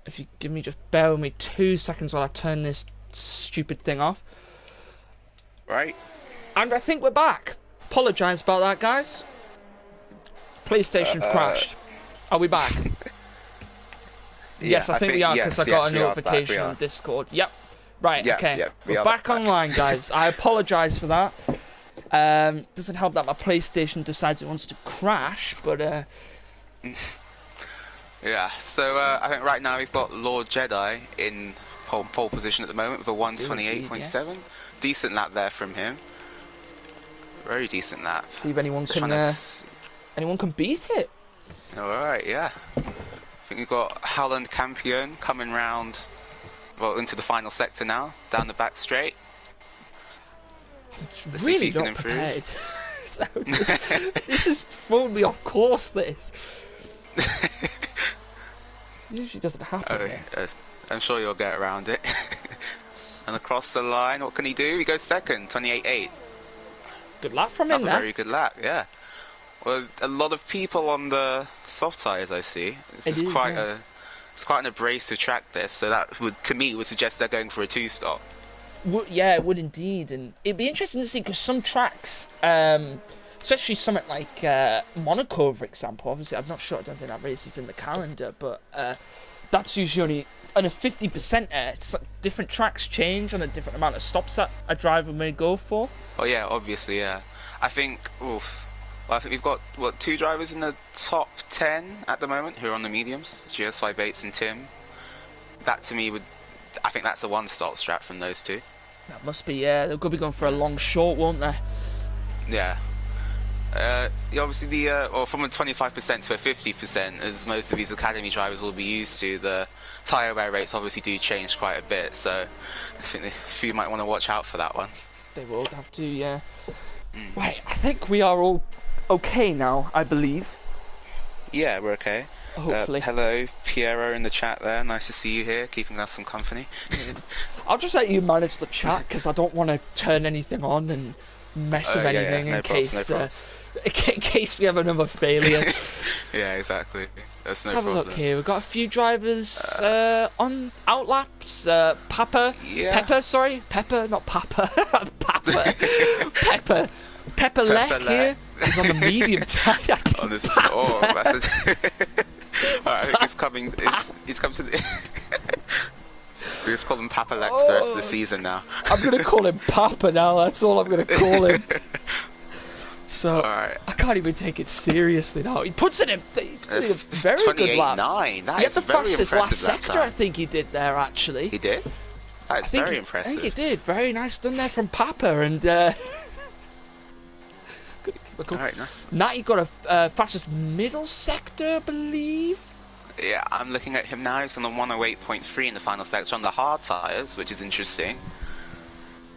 If you give me, just bear with me 2 seconds while I turn this stupid thing off. Right. And I think we're back. Apologise about that, guys. PlayStation crashed. Are we back? Yes, I think we are, because I got a notification on Discord. Yep. Right, okay. We're back online, guys. I apologise for that. Doesn't help that my PlayStation decides it wants to crash, but... Yeah, so I think right now we've got Lord Jedi in pole position at the moment with a 128.7. Yes. Decent lap there from him. Very decent lap. See if anyone can anyone can beat it. Alright, yeah. I think we've got Howland Campion coming round, well, into the final sector now, down the back straight. It's really not prepared. So, this is throwing me off course, this. Usually doesn't happen. I'm sure you'll get around it. And across the line, what can he do? He goes second, 28.8. Good lap from him there. Very good lap, yeah. Well, a lot of people on the soft tyres, I see. It's quite an abrasive track, this. So that would, to me, would suggest they're going for a 2-stop. Yeah, it would indeed, and it'd be interesting to see, because some tracks, especially something like Monaco, for example. Obviously, I'm not sure. I don't think that race is in the calendar, but that's usually only on a 50% air. It's like different tracks change on a different amount of stops that a driver may go for. Oh yeah, obviously, yeah. I think, well, I think we've got, what, 2 drivers in the top 10 at the moment who are on the mediums, GSY Bates and Tim. That to me I think that's a 1-stop strat from those 2. That must be, yeah. They're going to be going for a long short, won't they? Yeah. Obviously, or from a 25% to a 50%, as most of these academy drivers will be used to, the tyre wear rates obviously do change quite a bit, so I think a few might want to watch out for that one. They will have to, yeah. Right, I think we are all okay now, I believe. Yeah, we're okay. Hopefully. Hello, Piero in the chat there. Nice to see you here, keeping us some company. I'll just let you manage the chat, because I don't want to turn anything on and mess with anything in case we have another failure. Yeah, exactly. That's no Let's have problem. a look here. We've got a few drivers on outlaps. Pepper, sorry. Pepper, not Papa. Pepper Lek here. He's on the medium tyre. On this, that's Alright, I think he's come to the... We just call him Papa Lek for the rest of the season now. I'm going to call him Papa now, that's all I'm going to call him. So, I can't even take it seriously now. He puts it in a very good lap. 28.9, that is the very fastest impressive last sector, I think he did there, actually. He did? That's very impressive. I think he did. Very nice done there from Papa, and... Alright, nice. Natty got a fastest middle sector, I believe. Yeah, I'm looking at him now. He's on the 108.3 in the final sector on the hard tyres, which is interesting.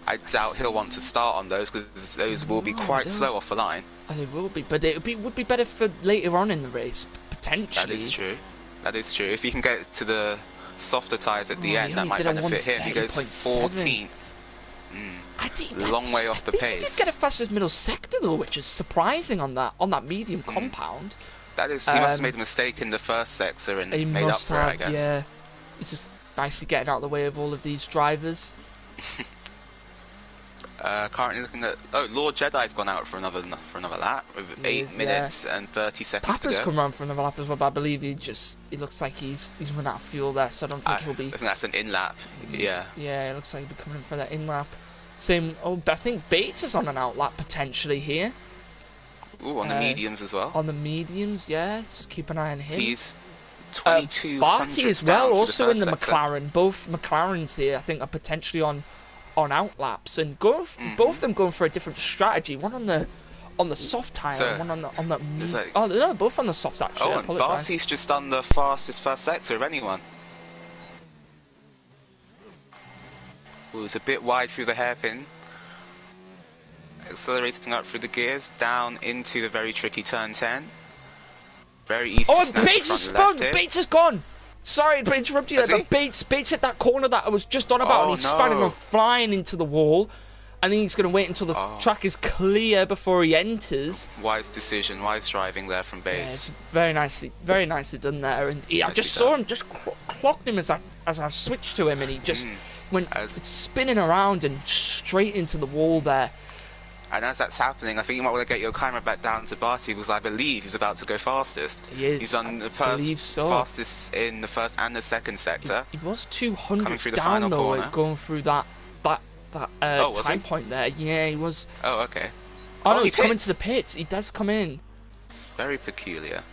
I doubt he'll want to start on those, because those will be quite slow off the line. They will be, but it would be better for later on in the race, potentially. That is true. That is true. If he can get to the softer tyres at the end, that might benefit him. He goes 14th. Long way off the pace. He did get a fastest middle sector though, which is surprising on that medium compound. That is, he must have made a mistake in the first sector and made up for it, I guess. Yeah, he's just nicely getting out of the way of all of these drivers. Currently looking at Lord Jedi's gone out for another lap with 8 minutes and 30 seconds to go. Papa's come around for another lap as well, but I believe he looks like he's run out of fuel there, so I don't think he'll be. I think that's an in lap. Yeah. Yeah, it looks like he'll be coming in for that in lap. Same. Oh, I think Bates is on an out lap potentially here. Ooh, on the mediums as well. On the mediums, yeah. Just keep an eye on him. He's 22. Barty as well, also in the McLaren. Both McLarens here, I think, are potentially on out laps, and both of them going for a different strategy. One on the soft tyre, and one on the. Oh no, both on the softs actually. Oh, and Barty's just done the fastest first sector of anyone. It was a bit wide through the hairpin. Accelerating up through the gears, down into the very tricky turn 10. Very easy to snatch Bates has spun! Bates has gone! Sorry to interrupt you there, but Bates hit that corner that I was just on about, and he's spanning and flying into the wall. And then he's going to wait until the track is clear before he enters. Wise decision, wise driving there from Bates. Yeah, it's very nicely done there. And I just saw him just clocked him as I switched to him, and he just went spinning around and straight into the wall there. And as that's happening, I think you might want to get your camera back down to Barty, because I believe he's about to go fastest. He is. He's on the fastest in the first and the second sector. He was 200 through the down final though, corner. Going through that time point there. Yeah, he was. Oh, okay. Oh no, he's coming to the pits. He does come in. It's very peculiar.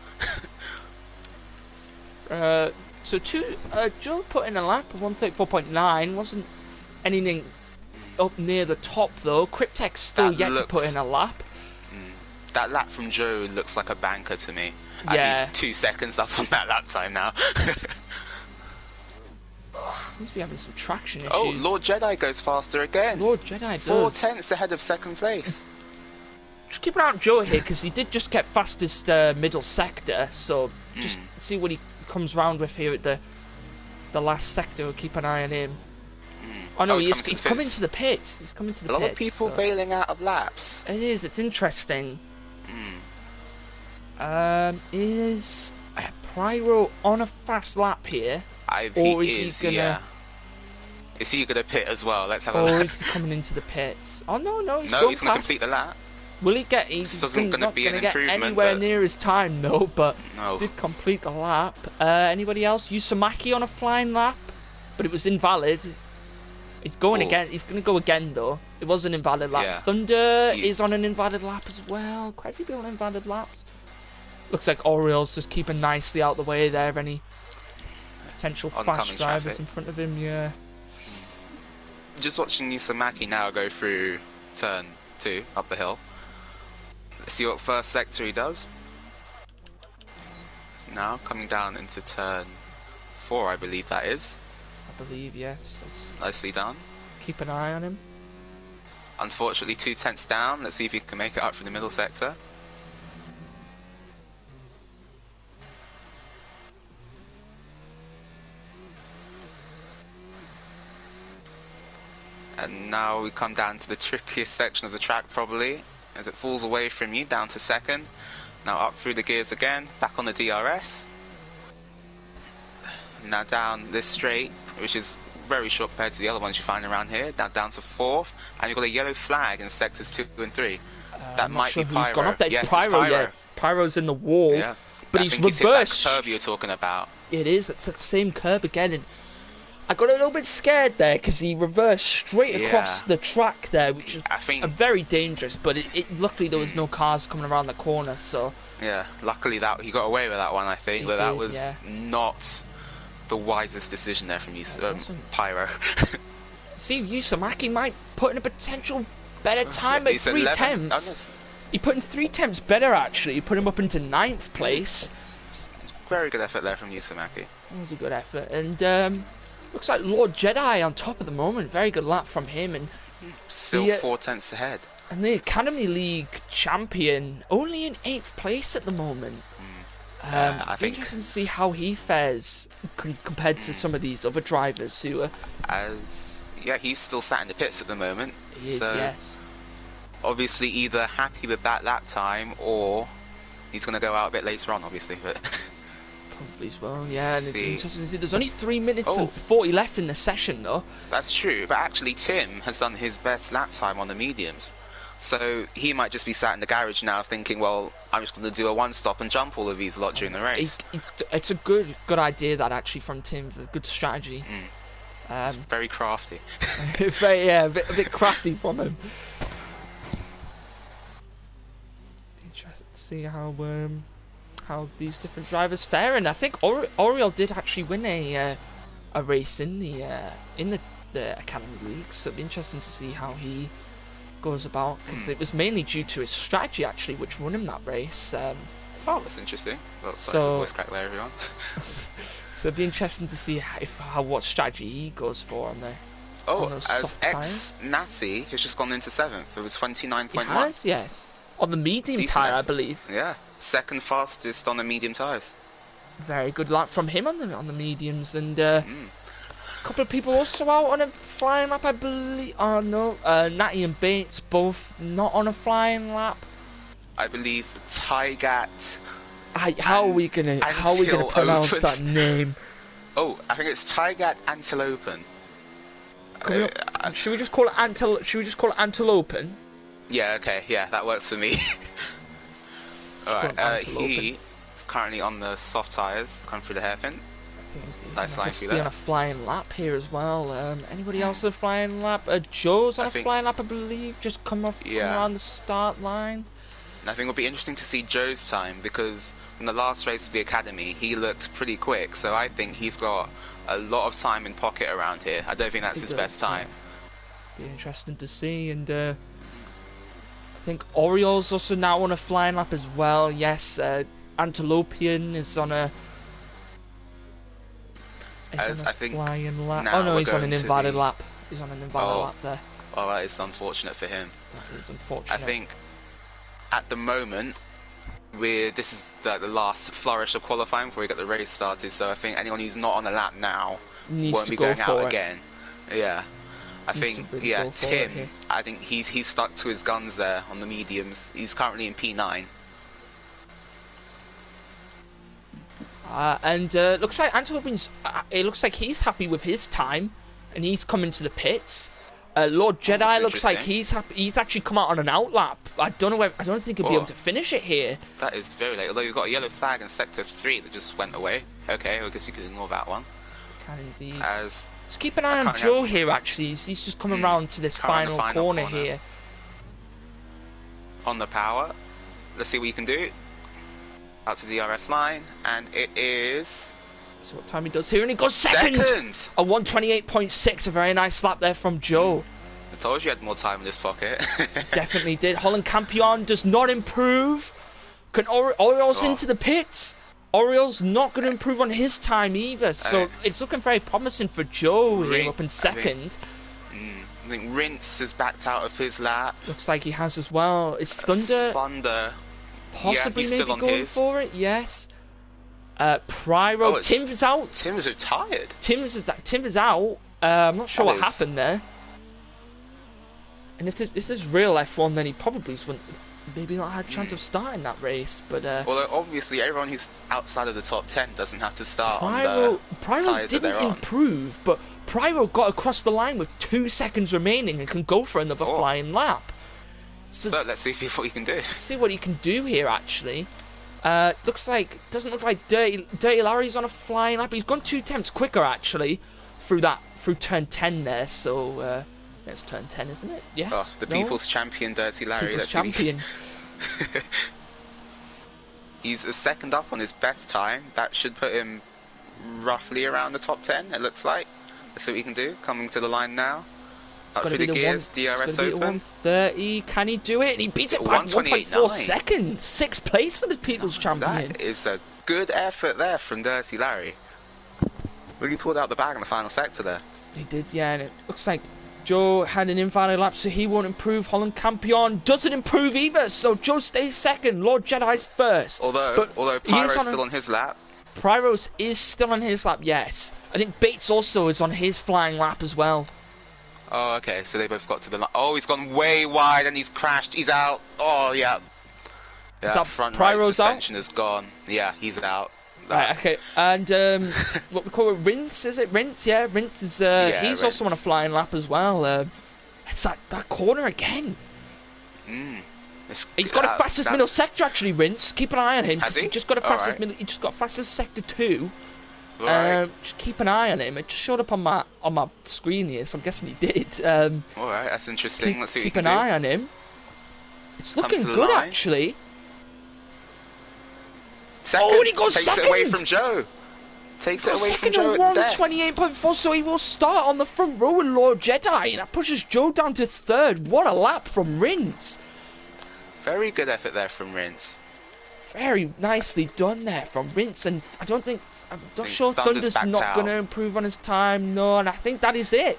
So Joe put in a lap of 134.9. Wasn't anything up near the top though. Cryptek's still yet to put in a lap. That lap from Joe looks like a banker to me. As he's 2 seconds up on that lap time now. Seems to be having some traction issues. Oh, Lord Jedi goes faster again. Lord Jedi does. 4 tenths ahead of second place. Just keep an eye on Joe here, because he did just get fastest middle sector. So just see what he comes round with here at the last sector. We'll keep an eye on him. Oh no, he's coming to the pits. He's coming to the pits. A lot of people bailing out of laps. It is. It's interesting. Is Pyro on a fast lap here? Is he gonna pit as well? Let's have a look. Or is he coming into the pits? Oh no, he's gonna complete the lap. Will he get? He's not gonna get anywhere near his time though, but did complete the lap. Anybody else? Yusamaki on a flying lap, but it was invalid. He's going again. He's gonna go again though. It was an invalid lap. Yeah. Thunder is on an invalid lap as well. Quite a few people on invalid laps. Looks like Oriole's just keeping nicely out the way there. Any potential fast drivers in front of him, yeah. Just watching Yusamaki now go through turn 2 up the hill. Let's see what first sector he does. So now coming down into turn 4, I believe that is. I believe, yes. That's nicely done. Keep an eye on him. Unfortunately, 2 tenths down. Let's see if he can make it up from the middle sector. And now we come down to the trickiest section of the track, probably, as it falls away from you, down to second. Now up through the gears again, back on the DRS. Now down this straight, which is very short compared to the other ones you find around here. Now down to 4th, and you've got a yellow flag in sectors 2 and 3. That might be Pyro. Gone off there. Yes, Pyro, it's Pyro. Yeah. Pyro's in the wall, yeah. but he's reversed. Hit that curb you're talking about. It is. It's that same curb again, and I got a little bit scared there because he reversed straight across the track there, which is very dangerous. But luckily there was no cars coming around the corner, so yeah. Luckily that he got away with that one, I think. But that was not the wisest decision there from you, Pyro. See, Yusamaki might put in a potential better time at 3 tenths. He put in 3 tenths better actually. He put him up into 9th place. Very good effort there from Yusamaki. It was a good effort, and looks like Lord Jedi on top at the moment. Very good lap from him, and still 4 tenths ahead. And the Academy League champion only in 8th place at the moment. I think interesting to see how he fares compared to some of these other drivers who are. He's still sat in the pits at the moment. He is, yes. Obviously, either happy with that lap time, or he's going to go out a bit later on. Obviously, but. Probably as well, yeah. And interesting to see. There's only 3 minutes and 40 left in the session, though. That's true, but actually Tim has done his best lap time on the mediums, so he might just be sat in the garage now, thinking, "Well, I'm just going to do a one-stop and jump all of these lot during the race." It's a good idea that actually from Tim, a good strategy. It's very crafty. a bit crafty from him. Interesting to see how these different drivers fare, and I think Oriole did actually win a race in the Academy League, so it'll be interesting to see how he goes about, because it was mainly due to his strategy actually which won him that race. That's interesting. Well, so voice crack there, everyone. So it'll be interesting to see what strategy he goes for on there. As ex-Nasi has just gone into 7th. It was 29.1. He has, yes. On the medium tyre, I believe. Yeah, second fastest on the medium tyres. Very good lap from him on the mediums, and a couple of people also out on a flying lap, I believe. Oh no, Natty and Bates both not on a flying lap. I believe Tygat. How are we gonna pronounce that name? Oh, I think it's Tygat Antilopen. Should we just call it Antilopen? Yeah, okay, yeah, that works for me. Alright, he is currently on the soft tyres, coming through the hairpin. Nice line through there. there. On a flying lap here as well. Anybody else on a flying lap? Joe's on a flying lap, I believe, just come around the start line. And I think it'll be interesting to see Joe's time, because in the last race of the Academy, he looked pretty quick, so I think he's got a lot of time in pocket around here. I don't think that's his best time. Be interesting to see, and I think Oriole's also now on a flying lap as well. Yes, Antilopian is on a... flying lap. Oh no, he's on an invalid lap. He's on an invalid lap there. Oh, that is unfortunate for him. That is unfortunate. I think at the moment, this is the last flourish of qualifying before we get the race started. So I think anyone who's not on the lap now won't be going out again. Yeah, I think Tim. I think he's stuck to his guns there on the mediums. He's currently in P9. And looks like Antilopen's. It looks like he's happy with his time, and he's coming to the pits. Lord Jedi looks like he's happy. He's actually come out on an outlap. I don't know. I don't think he'll be able to finish it here. That is very late. Although you've got a yellow flag in sector 3 that just went away. Okay, I guess you can ignore that one. Can indeed. Let's keep an eye on Joe here. Actually, he's just coming around to this final corner here. On the power. Let's see what you can do. Out to the DRS line, and it is... So what time he does here, and he goes second! A 128.6, a very nice lap there from Joe. I told you he had more time in his pocket. Definitely did. Holland Campion does not improve. Can Oriole's into the pits? Oriole's not going to improve on his time either, so it's looking very promising for Joe here up in second. I think Rince has backed out of his lap. Looks like he has as well. Is Thunder possibly maybe going for it? Yes. Pyro. Tim's out. Tim is retired. Tim is out. I'm not sure what happened there. And if this is real F1, then he probably maybe not had a chance of starting that race. But although obviously everyone who's outside of the top 10 doesn't have to start on the tyres that they're on. Pyro didn't improve, but Pyro got across the line with 2 seconds remaining and can go for another flying lap. So let's see what he can do. Let's see what he can do here, actually. Doesn't look like Dirty Larry's on a flying lap. He's gone 2 tenths quicker, actually, through turn 10 there. So it's turn 10, isn't it? Yes. Oh, the People's Champion, Dirty Larry. People's Champion. He's a second up on his best time. That should put him roughly around the top 10. It looks like. Let's see what he can do. Coming to the line now. Up through the gears, DRS open. 130, can he do it? And he beats it by 1.4 seconds. 6th place for the People's Champion. That is a good effort there from Dirty Larry. Really pulled out the bag in the final sector there. He did, yeah, and it looks like Joe had an invalid lap, so he won't improve. Holland Campion doesn't improve either, so Joe stays second. Lord Jedi's first. Although Pyro's still on his lap. Pyro's is still on his lap, yes. I think Bates also is on his flying lap as well. Oh, okay, so they both got to the line. Oh, he's gone way wide and he's crashed. He's out. Oh, yeah. Yeah, front right suspension is gone. Yeah, he's out. Right, okay. And what we call it, Rince, is it? Rince, yeah. Rince is, he's also on a flying lap as well. It's that corner again. He's got a fastest middle sector, actually, Rince. Keep an eye on him. Has he? He just got a fastest middle. He just got fastest sector 2. Right. Just keep an eye on him. It just showed up on my screen here, so I'm guessing he did. Alright, that's interesting. Let's see what keep an eye on him. It's looking good, actually. Second. Oh, and he goes Takes second! it away from Joe. Takes it away from Joe at death. 28.4, so he will start on the front row with Lord Jedi, and that pushes Joe down to 3rd. What a lap from Rince. Very good effort there from Rince. Very nicely done there from Rince, and I'm not sure Thunder's not going to improve on his time. No, and I think that is it.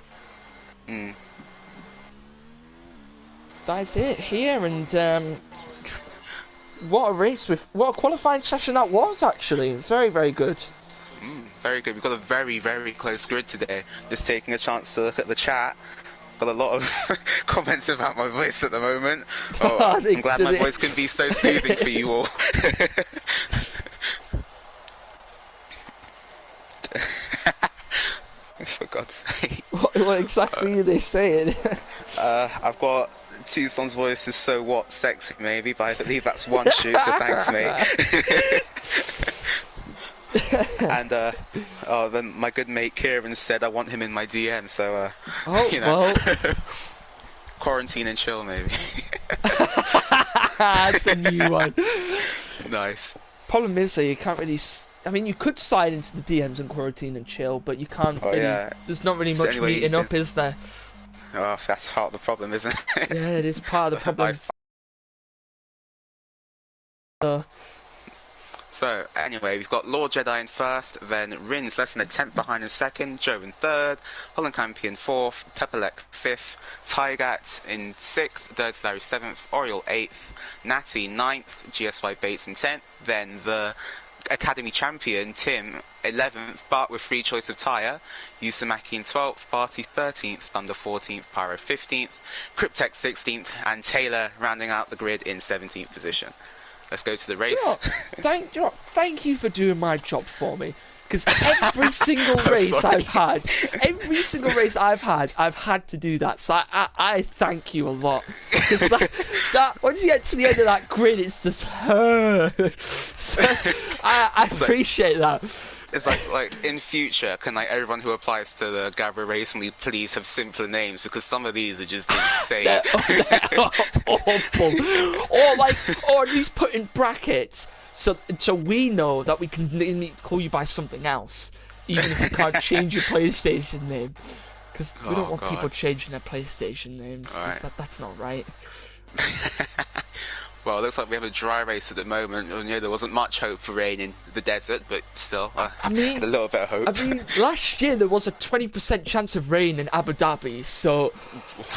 That is it here, and what a race what a qualifying session that was, actually. It was very, very good. Very good. We've got a very, very close grid today. Just taking a chance to look at the chat. Got a lot of comments about my voice at the moment. Oh, I'm glad my voice can be so soothing for you all. God's sake. What exactly are they saying? I've got Tombstone's voice is so what, sexy maybe, but I believe that's one shoot, so thanks, mate. And then my good mate Kieran said I want him in my DM, so you know, well. quarantine and chill maybe. That's a new one. Nice. Problem is, though, you can't really. I mean, you could slide into the DMs and quarantine and chill, but you can't. Oh, really, yeah. There's not really much meeting up, is there? Oh, that's part of the problem, isn't it? Yeah, it is part of the problem. So, anyway, we've got Lord Jedi in first, then Rin's less than a tenth behind in second, Joe in third, Hollenkamp in fourth, Pepperlek fifth, Tygat in sixth, Dirty Larry seventh, Oriole eighth, Natty ninth, GSY Bates in 10th, then the Academy champion, Tim, 11th, but with free choice of tyre, Yusamaki in 12th, Party 13th, Thunder 14th, Pyro 15th, Cryptek 16th, and Taylor rounding out the grid in 17th position. Let's go to the race. Thank you for doing my job for me. Because every single race I've had, I've had to do that. So I thank you a lot. Because that once you get to the end of that grid, it's just so I appreciate that. It's like in future, can like everyone who applies to the Gavra Racing League please have simpler names, because some of these are just insane. they're awful. Or at least put in brackets so we know that we can need to call you by something else, even if you can't change your PlayStation name, because we don't want people changing their PlayStation names, because that's not right. Well, it looks like we have a dry race at the moment. You know, there wasn't much hope for rain in the desert, but still, I mean, a little bit of hope. I mean, last year there was a 20% chance of rain in Abu Dhabi, so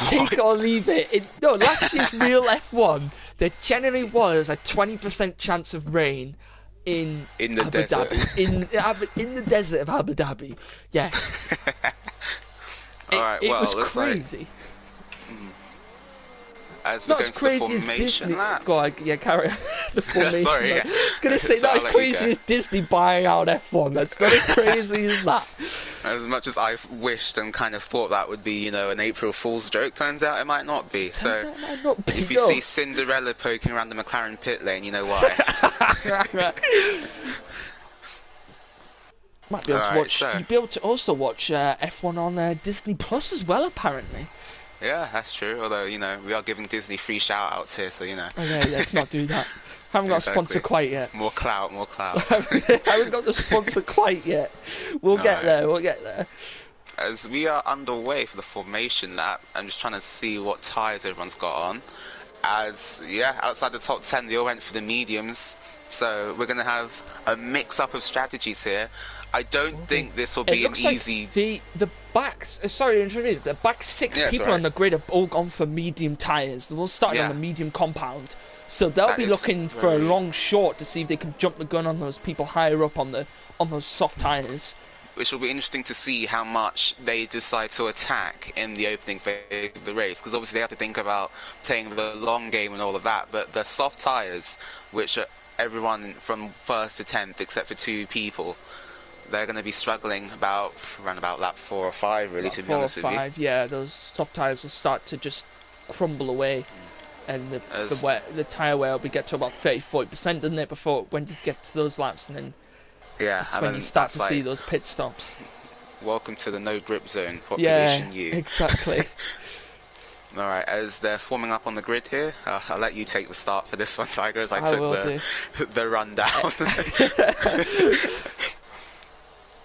take it or leave it. No, last year's real F1, there generally was a 20% chance of rain in the Abu desert. Dhabi, in the desert of Abu Dhabi. Yeah. It was crazy. As we're going to the formation lap. Go on, yeah, carry on. The formation. Sorry, yeah. I was going to say, not as crazy as Disney buying out F1. That's not as crazy as that. As much as I've wished and kind of thought that would be, you know, an April Fool's joke, turns out it might not be. So, if you see Cinderella poking around the McLaren pit lane, you know why. Might be able to watch. You'd be able to also watch F1 on Disney Plus as well, apparently. Yeah, that's true. Although, you know, we are giving Disney free shout-outs here, so, you know. Oh, yeah, let's not do that. Haven't got a sponsor quite yet. More clout, more clout. Haven't got the sponsor quite yet. We'll get there. As we are underway for the formation lap, I'm just trying to see what tyres everyone's got on. As, yeah, outside the top 10, they all went for the mediums. So we're going to have a mix-up of strategies here. I don't think this will be an easy... The backs... Sorry to interrupt. The back six people on the grid have all gone for medium tyres. They're all starting on the medium compound. So they'll be looking for a long short to see if they can jump the gun on those people higher up on those soft tyres. Which will be interesting to see how much they decide to attack in the opening phase of the race. Because obviously they have to think about playing the long game and all of that. But the soft tyres, which are everyone from 1st to 10th except for 2 people... They're going to be struggling around about lap 4 or 5, really, to be honest with you. 4 or 5, yeah. Those soft tyres will start to just crumble away, and the tyre wear will get to about 30-40%, doesn't it? Before when you get to those laps, and then that's when you start to see those pit stops. Welcome to the no grip zone, population U. Yeah, exactly. All right, as they're forming up on the grid here, I'll let you take the start for this one, Tiger, as I took the rundown.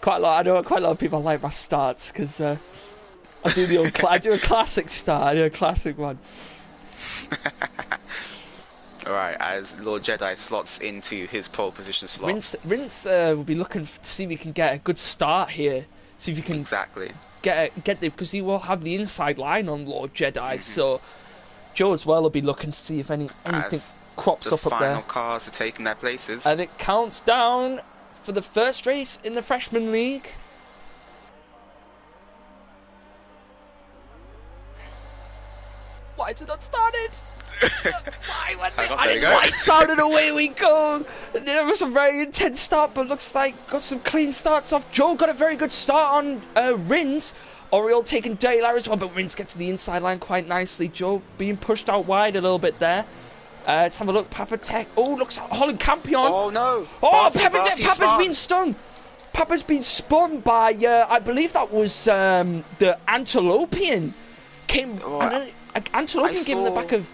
I know quite a lot of people like my starts, because I do the old I do a classic start. I do a classic one. Alright, as Lord Jedi slots into his pole position slot. Rince will be looking to see if he can get a good start here. See if he can get the, because he will have the inside line on Lord Jedi. So Joe as well will be looking to see if anything crops up there. The final cars are taking their places. And it counts down for the first race in the Freshman League. Why is it not started? And it's lights out and away we go. And it was a very intense start, but looks like got some clean starts off. Joe got a very good start on Rins. Oriole taking dirty line as well, but Rins gets to the inside line quite nicely. Joe being pushed out wide a little bit there. Let's have a look. Papa Tech. Oh, looks like Holland Campion. Oh no! Oh, Papa's been stung. Papa's been spun by, I believe that was the Antilopian. Antilopian came in the back of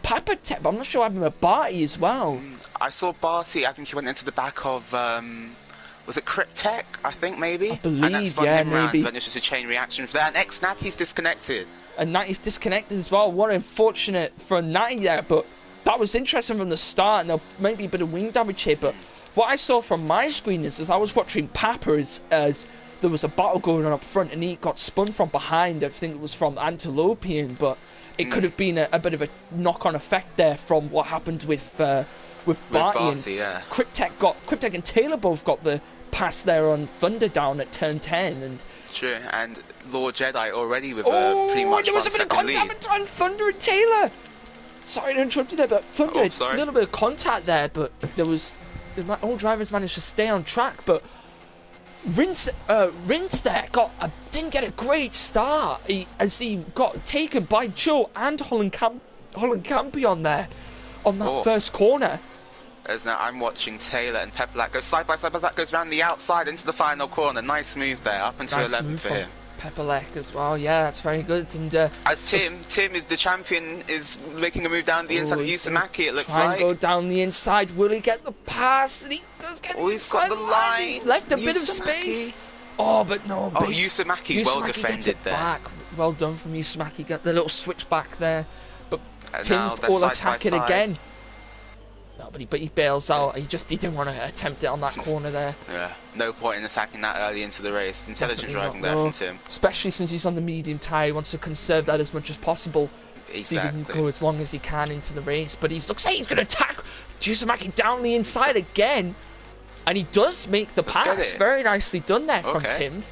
Papa Tech, but I'm not sure I have him a Barty as well. I saw Barty, I think he went into the back of, was it Cryptech, I think, maybe? I believe, and that spun yeah, him maybe. Round, then it's just a chain reaction for that, and Natty's disconnected. And Natty's disconnected as well. What unfortunate for Natty there, but that was interesting from the start, and there might be a bit of wing damage here, but what I saw from my screen is, as I was watching Papa as there was a battle going on up front, and he got spun from behind. I think it was from Antilopian, but it could have been a bit of a knock-on effect there from what happened with Barty. Yeah. Cryptech and Taylor both got the pass there on Thunder down at turn 10, and true, and Lord Jedi already with pretty much there was a bit of contact between Thunder and Taylor. Sorry to interrupt you there, but Thunder, a little bit of contact there, but all drivers managed to stay on track, but Rins there didn't get a great start as he got taken by Joe and Holland Campion there on that first corner. As now I'm watching Taylor and Pepperlack go side by side. Pepperlack goes round the outside into the final corner. Nice move there, up into 11 for him. Pepperlack as well, yeah, that's very good. And as Tim is the champion, is making a move down the inside of Yusamaki, it looks like. Go down the inside. Will he get the pass? And he does get the he's got the line. He's left a bit of space. Oh, but no. Oh, Yusamaki well defended there. Back. Well done from Yusamaki. Got the little switch back there. But and Tim will attack it again. No, but he bails out. He didn't want to attempt it on that corner there. Yeah, no point in attacking that early into the race. Intelligent driving there from Tim. Especially since he's on the medium tyre, he wants to conserve that as much as possible. Exactly. So he can go as long as he can into the race. But he looks like he's going to attack Yusamaki down the inside again. And he does make the pass. Very nicely done there from Tim.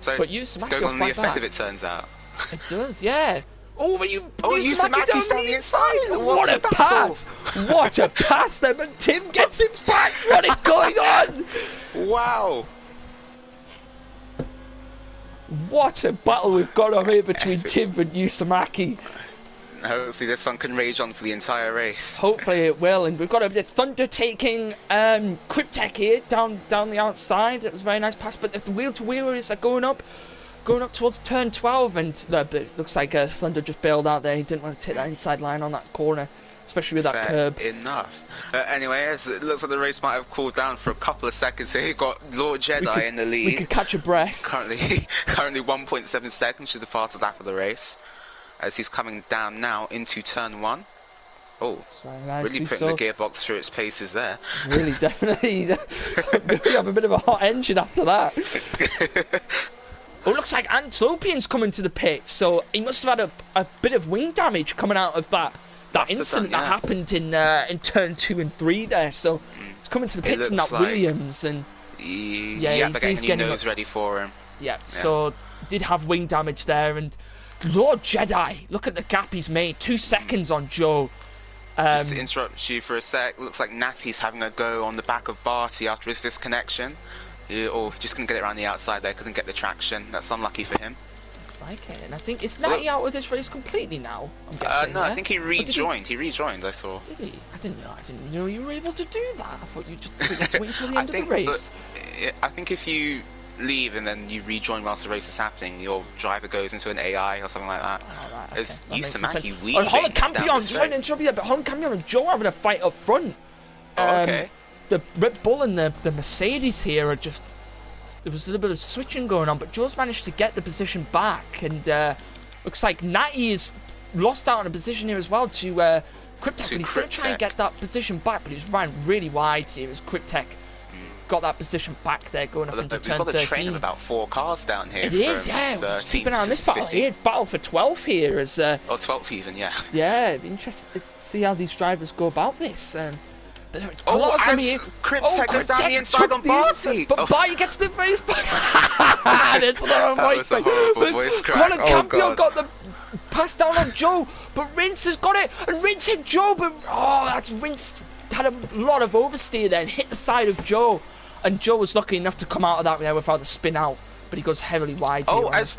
So, but Yusamaki going on the effective, it turns out. It does, yeah. Oh, but Yusamaki's down the inside. What a pass! What a pass there, but Tim gets it back. What is going on? Wow. What a battle we've got on here between Tim and Yusamaki. Hopefully this one can rage on for the entire race. Hopefully it will, and we've got a bit of Thunder taking Cryptech here down the outside. It was a very nice pass, but the wheel-to-wheelers are going up towards turn 12, and it looks like Thunder just bailed out there. He didn't want to take that inside line on that corner, especially with that curb. Enough. Anyway, it looks like the race might have cooled down for a couple of seconds here. You've got Lord Jedi in the lead. We could catch a breath. Currently 1.7 seconds, which is the fastest lap of the race, as he's coming down now into turn 1. Oh, really putting the gearbox through its paces there. Really, definitely. We have a bit of a hot engine after that. Oh, looks like Antilopian's coming to the pit, so he must have had a bit of wing damage coming out of that incident that happened in turn 2 and 3 there. So he's coming to the pits in that like Williams, and they're getting new nose ready for him. Yeah, so did have wing damage there, and Lord Jedi, look at the gap he's made. 2 seconds on Joe. Just to interrupt you for a sec, looks like Natty's having a go on the back of Barty after his disconnection. Just couldn't get it around the outside there, couldn't get the traction. That's unlucky for him. Looks like it, and I think, is Natty out of this race completely now? I'm guessing, no, I think he rejoined. He rejoined, I saw. Did he? I didn't know you were able to do that. I thought you had to wait until the end of the race. I think if you leave and then you rejoin whilst the race is happening, your driver goes into an AI or something like that. Oh, right, There's Yusamaki weaving Holland Campion, sorry to interrupt you, but Holland Campion and Joe are having a fight up front. The Red Bull and the Mercedes here are just... There was a little bit of switching going on, but Joe's managed to get the position back, and looks like Natty is lost out on a position here as well to Cryptech, but he's going to try and get that position back, but he's ran really wide here as Cryptech got that position back there going up into turn 13. We've got a train of about 4 cars down here. It is, yeah. Keep an eye on this battle here. It's battle for 12th here. As, 12th even, yeah. Yeah, it'd be interesting to see how these drivers go about this. Cryptech goes down the inside on Barty. But Barty gets the face back. It's not a voice crack. Colin Campion got the pass down on Joe, but Rince has got it, and Rince hit Joe, but Rince had a lot of oversteer there and hit the side of Joe, and Joe was lucky enough to come out of that there without a spin out, but he goes heavily wide. Oh, as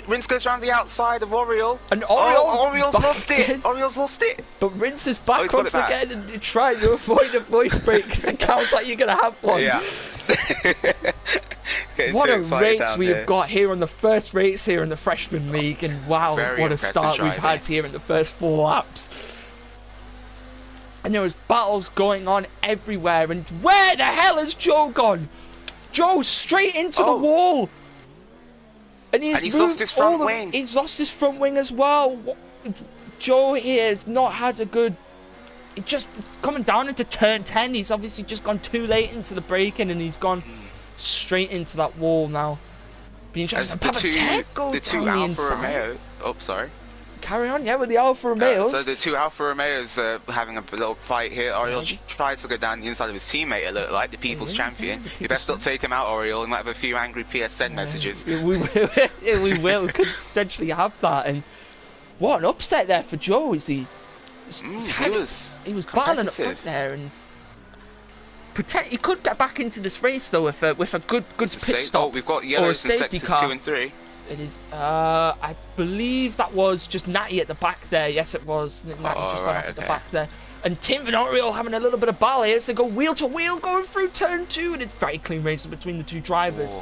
Rince goes around the outside of Oriole, and Oriole's lost it. Oriole's lost it. But Rince is back once again and trying to avoid a voice break because it counts like you're gonna have one. Yeah. What a race we have got here on the first race here in the Freshman League, and wow, what a start we've had here in the first 4 laps. And there was battles going on everywhere, and where the hell has Joe gone? Joe straight into the wall. And he's lost his front wing. He's lost his front wing as well. Joe here has not had a good... Just coming down into turn 10, he's obviously just gone too late into the braking, and he's gone straight into that wall now. Be interesting. The two Alfa Romeo. Oh, sorry. Carry on, yeah, with the Alfa Romeos. So the two Alfa Romeos are having a little fight here. Oriole tried to go down the inside of his teammate, it looked like, the People's Champion. You best not take him out, Oriole. He might have a few angry PSN messages. We will. We could potentially have that. And what an upset there for Joe. He was battling up front there, and he could get back into this race though with a good pit stop. Oh, we've got yellows in sectors 2 and 3. It is. I believe that was just Natty at the back there. Yes, it was. Natty just went off at the back there. And Tim and Oriole having a little bit of battle here. So they go wheel to wheel going through turn 2, and it's very clean racing between the two drivers.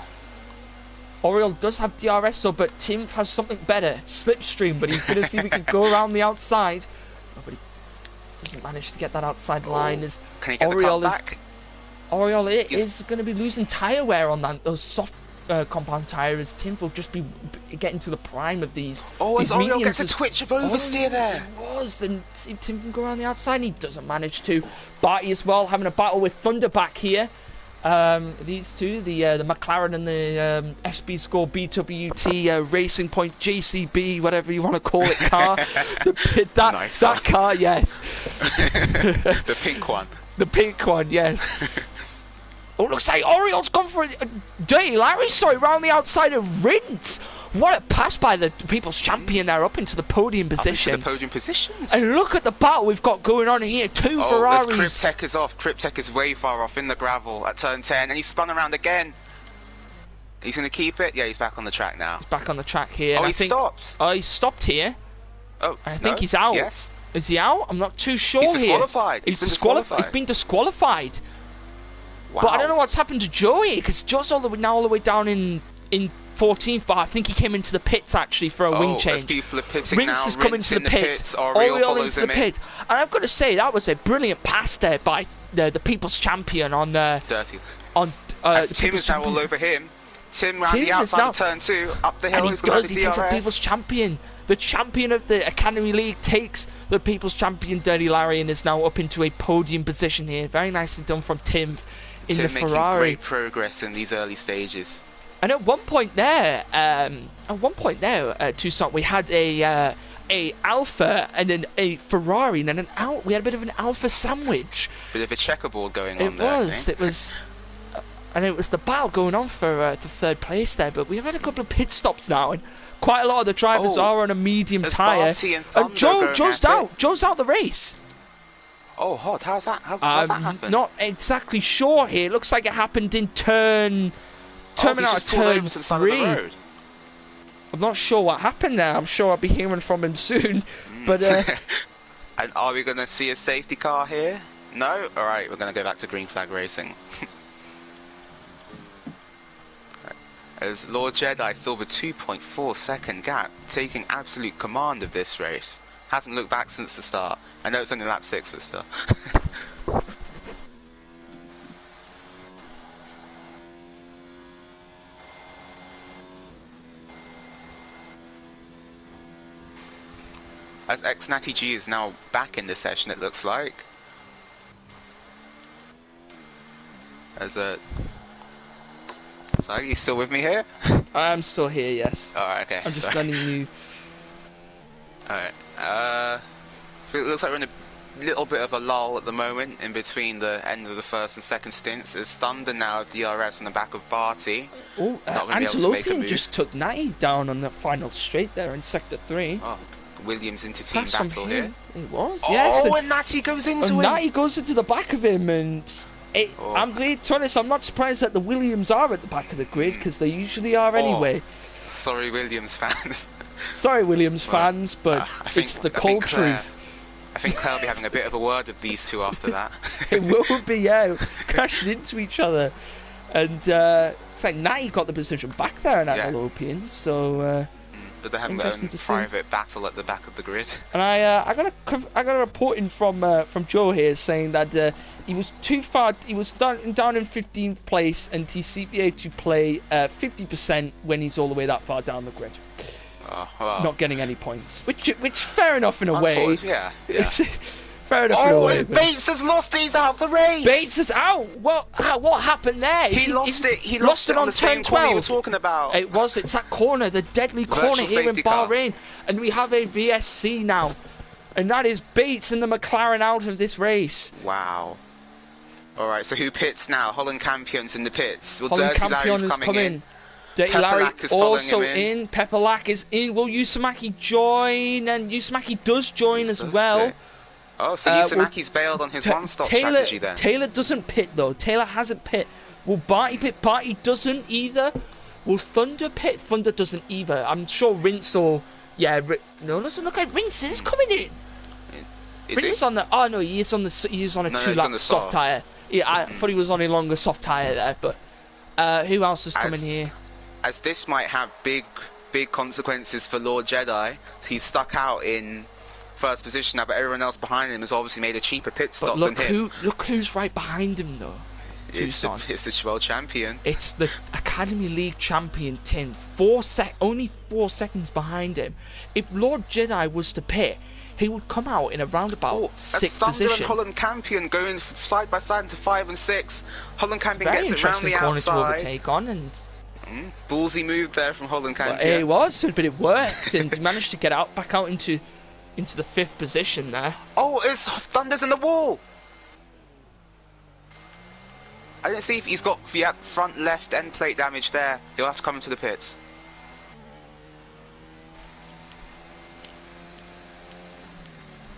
Oriole does have DRS, though, but Tim has something better, Slipstream. But he's going to see if he can go around the outside. Oh, but he doesn't manage to get that outside line. As can he get Oriole the cut back? Oriole is going to be losing tyre wear on those soft compound tyre, as Tim will just be getting to the prime of these. Oh, as Oriole gets a twitch of oversteer there. He was, and see if Tim can go around the outside, and he doesn't manage to. Barty as well, having a battle with Thunderback here. These two, the McLaren and the SB Score BWT Racing Point JCB, whatever you want to call it, car. that car, yes. The pink one. The pink one, yes. Oh, looks like Oriole's gone for a Dirty Larry, round the outside of Rince. What a pass by the People's Champion there, up into the podium position. Up into the podium positions. And look at the battle we've got going on here. Two Ferraris. Cryptek is off. Cryptek is way far off in the gravel at turn 10, and he's spun around again. He's going to keep it. Yeah, he's back on the track now. He's back on the track here. Oh, he stopped. Oh, he stopped here. Oh, I think he's out. Yes. Is he out? I'm not too sure here. He's disqualified. He's disqualified. He's been disqualified. Wow. But I don't know what's happened to Joey, because Joe's all the way down in 14th, but I think he came into the pits actually for a wing change. People are pitting Rince has come into the pit. Oriole into the pit. And I've got to say, that was a brilliant pass there by the People's Champion on Dirty. As Tim is now all over him. Tim round the outside of turn 2, up the hill. And he takes a People's Champion. The champion of the Academy League takes the People's Champion, Dirty Larry, and is now up into a podium position here. Very nicely done from Tim in the Ferrari. Making great progress in these early stages. And at one point there, Toussaint, we had a Alpha and then a Ferrari, and then we had a bit of an Alpha sandwich. Bit of a checkerboard going on there. It was, and it was the battle going on for the third place there. But we've had a couple of pit stops now, and quite a lot of the drivers are on a medium tyre. And Joe's out. Joe's out the race. Oh, hot. How's that happened? Not exactly sure here. It looks like it happened in turn out of turn 3. I'm not sure what happened there. I'm sure I'll be hearing from him soon. But and are we going to see a safety car here? No? Alright, we're going to go back to green flag racing. As Lord Jedi still with 2.4 second gap, taking absolute command of this race. Hasn't looked back since the start. I know it's only lap 6, but still. As Natty G is now back in the session, it looks like. So are you still with me here? I am still here, yes. Alright, okay. I'm just letting you. Alright. It looks like we're in a little bit of a lull at the moment in between the end of the first and second stints. There's Thunder now, DRS on the back of Barty. Oh, Antelopian just took Natty down on the final straight there in sector 3. Oh, Williams into team Pass from battle him. here. It was, Oh, yes. and Natty goes into him. Natty goes into the back of him, and I'm glad to be honest, I'm not surprised that the Williams are at the back of the grid, because they usually are anyway. Sorry, Williams fans. Sorry, Williams fans, but it's the cold truth. I think Claire will be having a bit of a word with these two after that. It will be, yeah, crashing into each other. And it's like Natty got the position back there in Antilopian, so... but they're having their own private battle at the back of the grid. And I got a report in from Joe here saying that he was too far. He was down in 15th place, and he's CPA to play 50% when he's all the way that far down the grid. Well. Not getting any points, which fair enough in a way. Yeah. Fair enough in a way. Bates has lost it. He's out of the race. Bates is out. What happened there? He lost it. He lost it on the same corner you were talking about. It's that corner, the deadly corner here in Bahrain, and we have a VSC now, and that is Bates and the McLaren out of this race. Wow. All right. So who pits now? Holland Campion's in the pits. Well, Holland Dirty Campion Larry's coming in. Dirty Larry is also in. Pepperlack is in. Will Yusamaki join? And Yusamaki does join as well. Oh, so Yusamaki's bailed on his one-stop strategy then. Taylor doesn't pit though. Taylor hasn't pit. Will Barty pit? Barty doesn't either. Will Thunder pit? Thunder doesn't either. I'm sure Rince or no, doesn't look like Rince is coming in. Rince on the he is on a 2-lap soft tyre. Yeah, I thought he was on a longer soft tyre there, but who else is coming here? As this might have big consequences for Lord Jedi. He's stuck out in first position now, but everyone else behind him has obviously made a cheaper pit stop than him. Look who's right behind him though. It's the world champion. It's the Academy League champion Tim. Only 4 seconds behind him. If Lord Jedi was to pit, he would come out in a roundabout 6th position. And Holland Campion going side by side into 5 and 6. Holland Campion gets it round the outside. To overtake on and. Ballsy move there from Holland Campion. It was, but it worked, and he managed to get back out into the 5th position there. Oh, it's Thunder's in the wall. I didn't see if he's got front left end plate damage there. He'll have to come into the pits.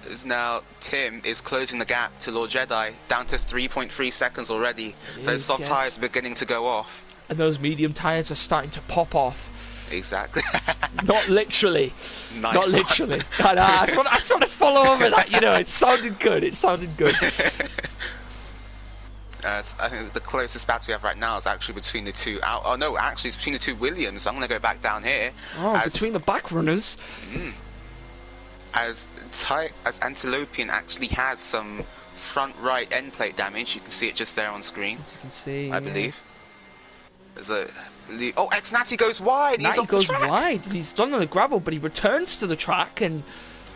As now Tim is closing the gap to Lord Jedi, down to 3.3 seconds already. Those soft tyres are beginning to go off. And those medium tyres are starting to pop off. Exactly. Not literally. Nice. Not literally. I just want to follow over that. It sounded good. I think the closest battle we have right now is actually between the two. Oh no, actually it's between the two Williams. I'm going to go back down here. Between the back runners. As Antilopian actually has some front right end plate damage. You can see it just there on screen. As you can see, I believe. Ex-Natty goes wide. He's off the track. Wide. He's done on the gravel, but he returns to the track, and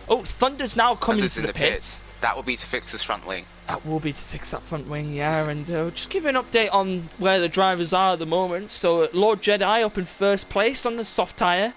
Thunder's now coming to the pits. That will be to fix his front wing. That will be to fix that front wing, yeah. And just give an update on where the drivers are at the moment. So Lord Jedi up in first place on the soft tyre.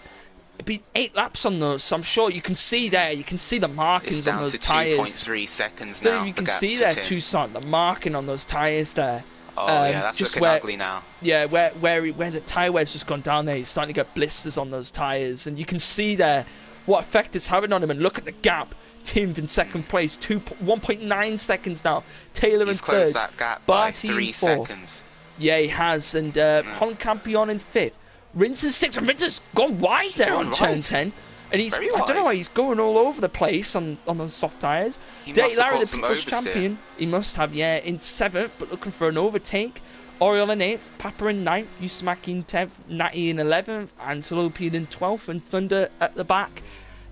It'd be 8 laps on those, so I'm sure you can see there. You can see the markings on those tyres. It's down to 2.3 seconds now. You can see there, Tucson, the marking on those tyres there. That's just looking ugly now. Yeah, where the tyre wear's just gone down there, he's starting to get blisters on those tyres, and you can see there what effect it's having on him. And look at the gap. Tim in second place, 1.9 seconds now. Taylor in third. He's closed that gap by 3 seconds. Yeah, he has, and Holland Campion in 5th. Rince in 6th, and Rince has gone wide there on turn 10. And I don't know why he's going all over the place on those soft tyres. Dirty Larry, the People's Champion, he must have, in 7th, but looking for an overtake. Oriole in 8th, Papa in 9th, Yusamaki in 10th, Natty in 11th, Antilopian in 12th, and Thunder at the back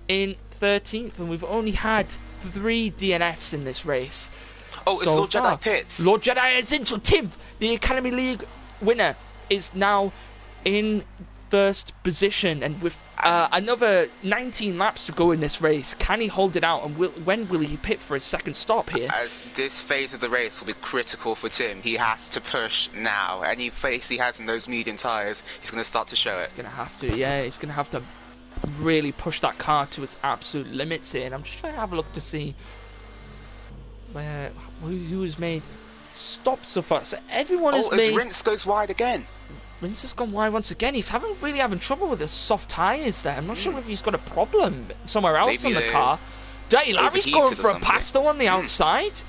in 13th. And we've only had 3 DNFs in this race. Oh, it's Lord Jedi pits. Lord Jedi is in, so Tim, the Academy League winner, is now in first position, and with another 19 laps to go in this race, can he hold it out, and when will he pit for his second stop here? As this phase of the race will be critical for Tim, he has to push now. Any face he has in those medium tyres, he's going to start to show it. He's going to have to, he's going to have to really push that car to its absolute limits here, and I'm just trying to have a look to see who has made stops so far. So everyone has made... Rince goes wide again. Rins has gone wide once again. He's really having trouble with the soft tyres there. I'm not sure if he's got a problem somewhere else Maybe on the car. Dirty Larry's going for a pass though on the outside.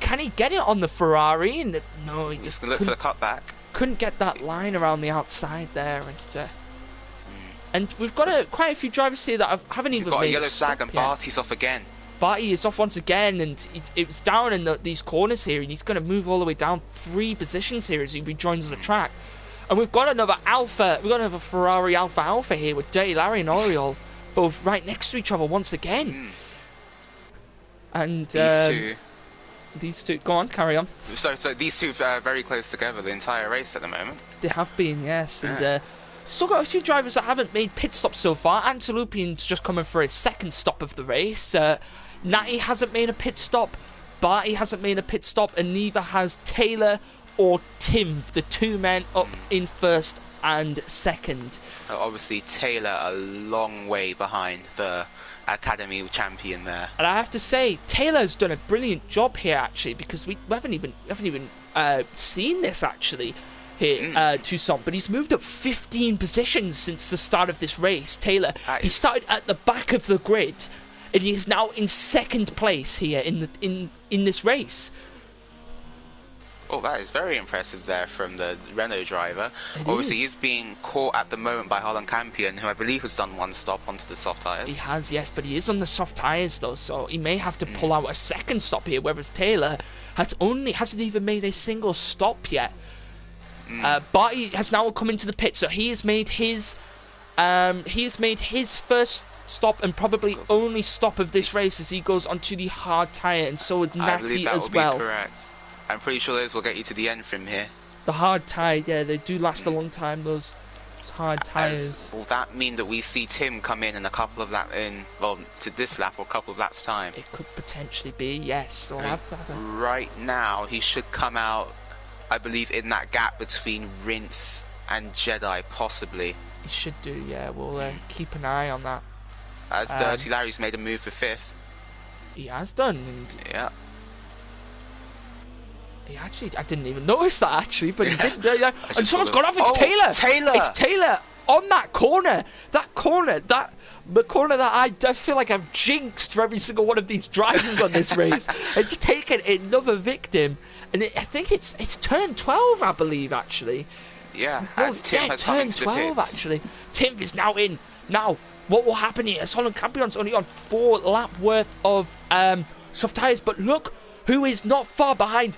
Can he get it on the Ferrari? And no, he just look for the cutback. Couldn't get that line around the outside there. And we've got quite a few drivers here that haven't even made a yellow flag, and Barty's off again. Barty is off once again, and it was down in these corners here, and he's going to move all the way down 3 positions here as he rejoins the track. And we've got another Ferrari Alpha here with Dirty Larry and Oriol, both right next to each other once again. And these two, go on, carry on. So these two are very close together the entire race at the moment. They have been, yes, and still got a few drivers that haven't made pit stops so far. Antelupian's just coming for his 2nd stop of the race. Natty hasn't made a pit stop. Barty hasn't made a pit stop, and neither has Taylor or Tim, the 2 men up in 1st and 2nd. Obviously, Taylor a long way behind the Academy champion there. And I have to say, Taylor's done a brilliant job here actually, because we haven't even seen this actually here, Toussaint. But he's moved up 15 positions since the start of this race. Taylor, he started at the back of the grid, and he is now in 2nd place here in this race. Oh, that is very impressive there from the Renault driver. Obviously, he's being caught at the moment by Holland Campion, who I believe has done 1 stop onto the soft tyres. He has, yes, but he is on the soft tyres though, so he may have to pull out a 2nd stop here, whereas Taylor hasn't even made a single stop yet. Barty has now come into the pit, so he has made his first stop and probably only stop of this race as he goes onto the hard tyre, and so is Natty as well. Be correct. I'm pretty sure those will get you to the end from here. The hard tyre, yeah, they do last a long time, those hard tyres. Will that mean that we see Tim come in a couple of laps to this lap or a couple of laps time? It could potentially be, yes. So I'll have to have Right now, he should come out, I believe, in that gap between Rince and Jedi, possibly. He should do, yeah. We'll keep an eye on that. As Dirty Larry's made a move for 5th. He has done. And yeah. I didn't even notice that actually, but he did. And someone's gone off. It's Taylor. It's Taylor on that corner. The corner that I feel like I've jinxed for every single one of these drivers on this race. It's taken another victim, and I think it's turn 12, I believe actually. Yeah, as Tim has come into the pits. 12 actually. Tim is now in. Now, what will happen here? Holland Campion's only on 4 lap worth of soft tyres, but look who is not far behind.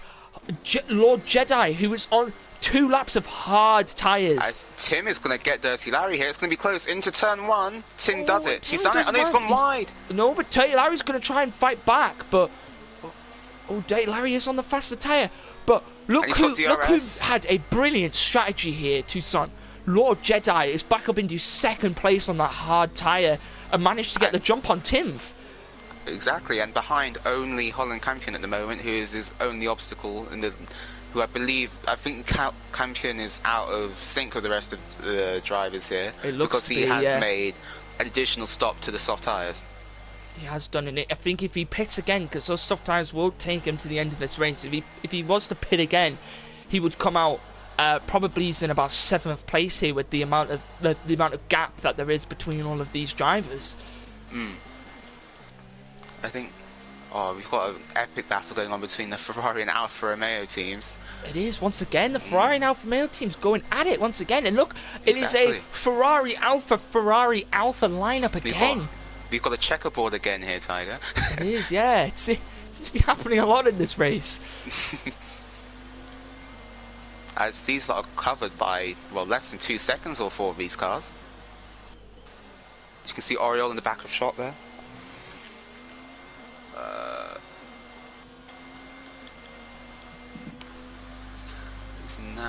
Lord Jedi, who is on 2 laps of hard tyres. As Tim is going to get Dirty Larry here. It's going to be close into turn 1. Tim does it. He's done it. I know he's gone wide. No, but Dirty Larry's going to try and fight back. But Dirty Larry is on the faster tyre. But look who had a brilliant strategy here, Toussaint. Lord Jedi is back up into 2nd place on that hard tyre and managed to get the jump on Tim. Exactly, and behind only Holland Campion at the moment, who is his only obstacle, and who I think Campion is out of sync with the rest of the drivers here, because he has made an additional stop to the soft tyres. He has done it. I think if he pits again, because those soft tyres won't take him to the end of this race, if he was to pit again, he would come out probably he's in about 7th place here with the amount of the amount of gap that there is between all of these drivers. I think we've got an epic battle going on between the Ferrari and Alfa Romeo teams. It is, once again, the Ferrari and Alfa Romeo teams going at it once again. And look, it is a Ferrari Alfa lineup again. We've got a checkerboard again here, Tiger. It is, yeah. It's been happening a lot in this race. As these are covered by, less than 2 seconds or 4 of these cars. As you can see Oriol in the back of shot there.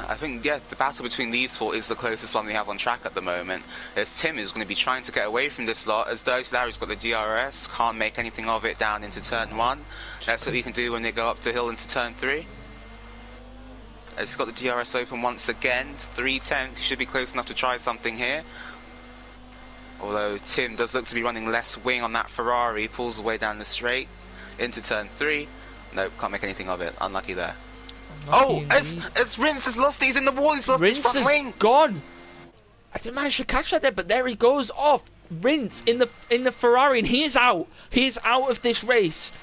I think, the battle between these 4 is the closest one we have on track at the moment. As Tim is going to be trying to get away from this lot, as Dirty Larry's got the DRS, can't make anything of it down into turn 1. That's what we can do when they go up the hill into turn 3. As he's got the DRS open once again, 3/10, he should be close enough to try something here. Although Tim does look to be running less wing on that Ferrari, pulls away down the straight into turn 3. Nope, can't make anything of it. Unlucky there. Oh, as Rince has lost it. He's in the wall. He's lost his front wing. Gone. I didn't manage to catch that there, but there he goes off. Rince in the Ferrari, and he is out. He is out of this race.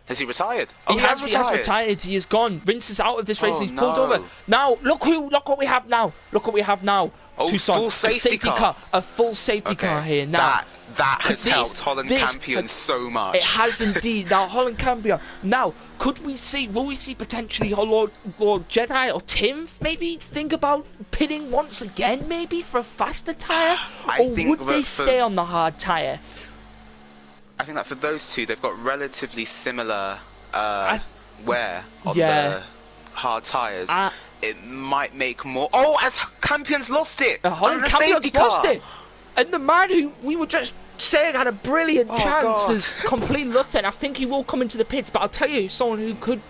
Has he retired? Oh, he has retired. He is gone. Rince is out of this race. Oh, He's pulled over. Now, look what we have now. Look what we have now. Oh, full safety car. A full safety car here now. That has helped Holland Campion so much. It has indeed. Now, Holland Campion. Now, will we see potentially Lord Jedi or Tim maybe think about pitting once again, maybe for a faster tyre? Or would they stay on the hard tyre? I think that for those two, they've got relatively similar wear on the hard tyres. It might make more. Oh, as Campion's lost it! Holland Campion's lost it! And the man who we were just saying had a brilliant chance has completely lost it. I think he will come into the pits, but I'll tell you,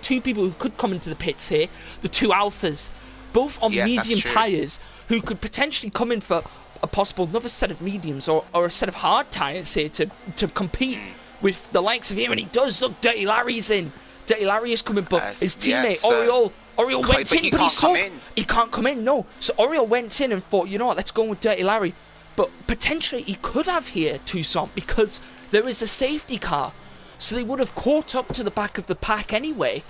two people who could come into the pits here, the two alphas, both on medium tyres, who could potentially come in for a possible another set of mediums or a set of hard tyres here to compete with the likes of him. And he does. Look, Dirty Larry's in. Dirty Larry is coming, but his teammate Oriole went in, but he can't come in. No, so Oriole went in and thought, you know what, let's go with Dirty Larry. But potentially he could have here Toussaint because there is a safety car, so they would have caught up to the back of the pack anyway.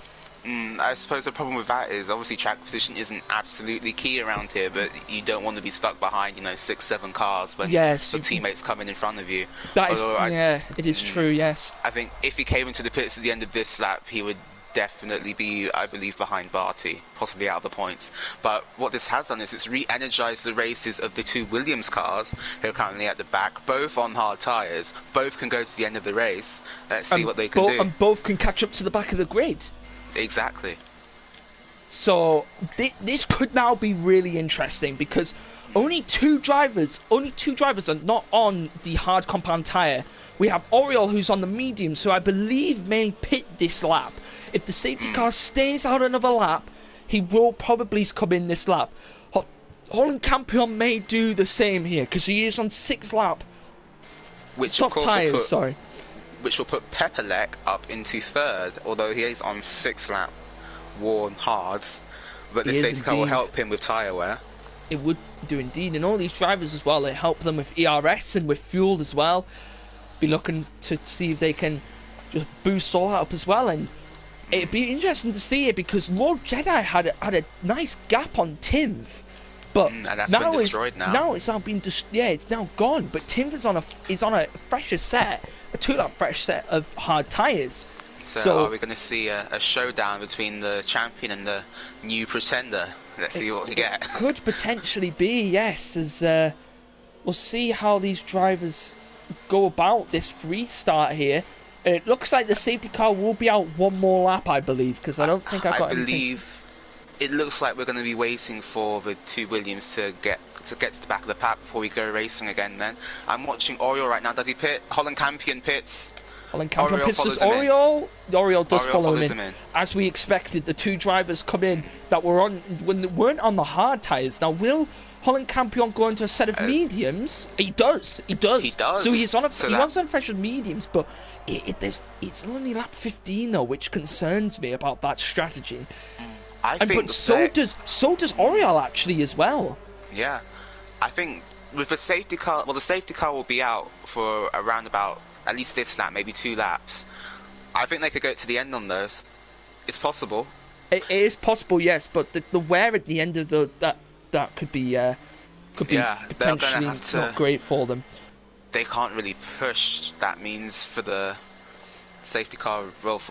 I suppose the problem with that is obviously track position isn't absolutely key around here, but you don't want to be stuck behind 6-7 cars when your teammates coming in front of you. That is, it is true. Yes, I think if he came into the pits at the end of this lap, he would definitely be, I believe, behind Barty, possibly out of the points. But what this has done is it's re-energized the races of the two Williams cars who are currently at the back, both on hard tyres. Both can go to the end of the race. Let's see what they can do. And both can catch up to the back of the grid. Exactly. So this could now be really interesting because only two drivers are not on the hard compound tyre. We have Oriole, who's on the mediums, who I believe may pit this lap. If the safety car stays out another lap, he will probably come in this lap. Holland Campion may do the same here because he is on 6th lap. Top tyres, which will put Pepperleck up into 3rd, although he is on 6th lap worn hards. But the safety car will help him with tyre wear. It would do indeed, and all these drivers as well, they help them with ERS and with fuel as well. Be looking to see if they can just boost all that up as well, and it'd be interesting to see it because Lord Jedi had a nice gap on Tim, but that's been destroyed now. Now it's now been it's now gone. But Tim is on a fresher set, a 2-lap fresh set of hard tyres. So are we going to see a showdown between the champion and the new pretender? Let's see what we get. Could potentially be, yes. As we'll see how these drivers go about this restart here. It looks like the safety car will be out one more lap, I believe, because I don't think I've got anything. It looks like we're going to be waiting for the two Williams to get to the back of the pack before we go racing again. Then I'm watching Oriole right now. Does he pit? Holland Campion pits. Holland Campion pits. Does Oriole? Oriole does follow him in. As we expected, the two drivers come in that weren't on the hard tyres. Now will Holland Campion go into a set of mediums? He does. So he's on he wants on fresh mediums, but it's only lap 15 though, which concerns me about that strategy. But so does Oriole actually as well. Yeah, I think with the safety car, the safety car will be out for around about at least this lap, maybe 2 laps. I think they could go to the end on those. It's possible. It is possible, yes, but the wear at the end of that could be potentially not great for them. They can't really push. That means for the safety car,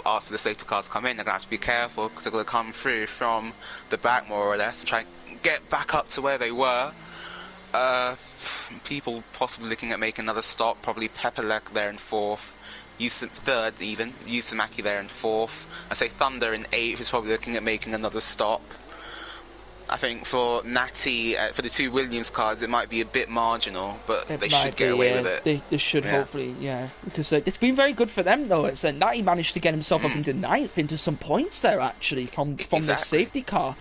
after the safety cars come in, they're going to have to be careful because they're going to come through from the back more or less, try and get back up to where they were. People possibly looking at making another stop, probably Pepperleck there in 4th, third even, Yusamaki there in 4th. I say Thunder in 8th is probably looking at making another stop. I think for Natty, for the two Williams cars, it might be a bit marginal, but they should get away with it. They should hopefully, because it's been very good for them though. It's Natty managed to get himself up into 9th, into some points there actually from the safety car,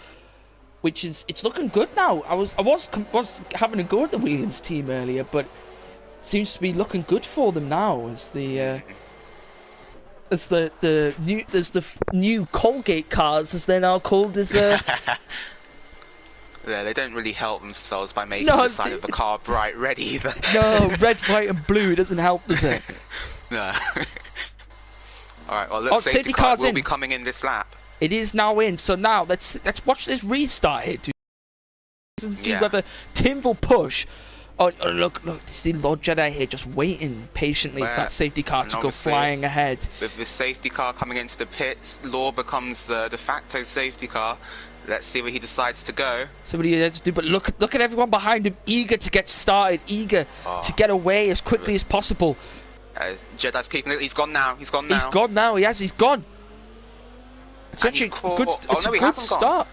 which it's looking good now. I was having a go at the Williams team earlier, but it seems to be looking good for them now as the as the new Colgate cars, as they're now called, as Yeah, they don't really help themselves by making the side of the car bright red either. No, red, white, and blue doesn't help, does it? No. All right. Well, look, safety car will be coming in this lap. It is now in. So now let's watch this restart here, dude, and see whether Tim will push. Oh, look, see Lord Jedi here just waiting patiently for that safety car to go flying ahead. With the safety car coming into the pits, Law becomes the de facto safety car. Let's see where he decides to go. Somebody has to do, but look at everyone behind him, eager to get started, eager to get away as quickly as possible. Jedi's keeping it. He's gone now. He's gone now. He's gone now. He's gone. It's actually good. It's a good start.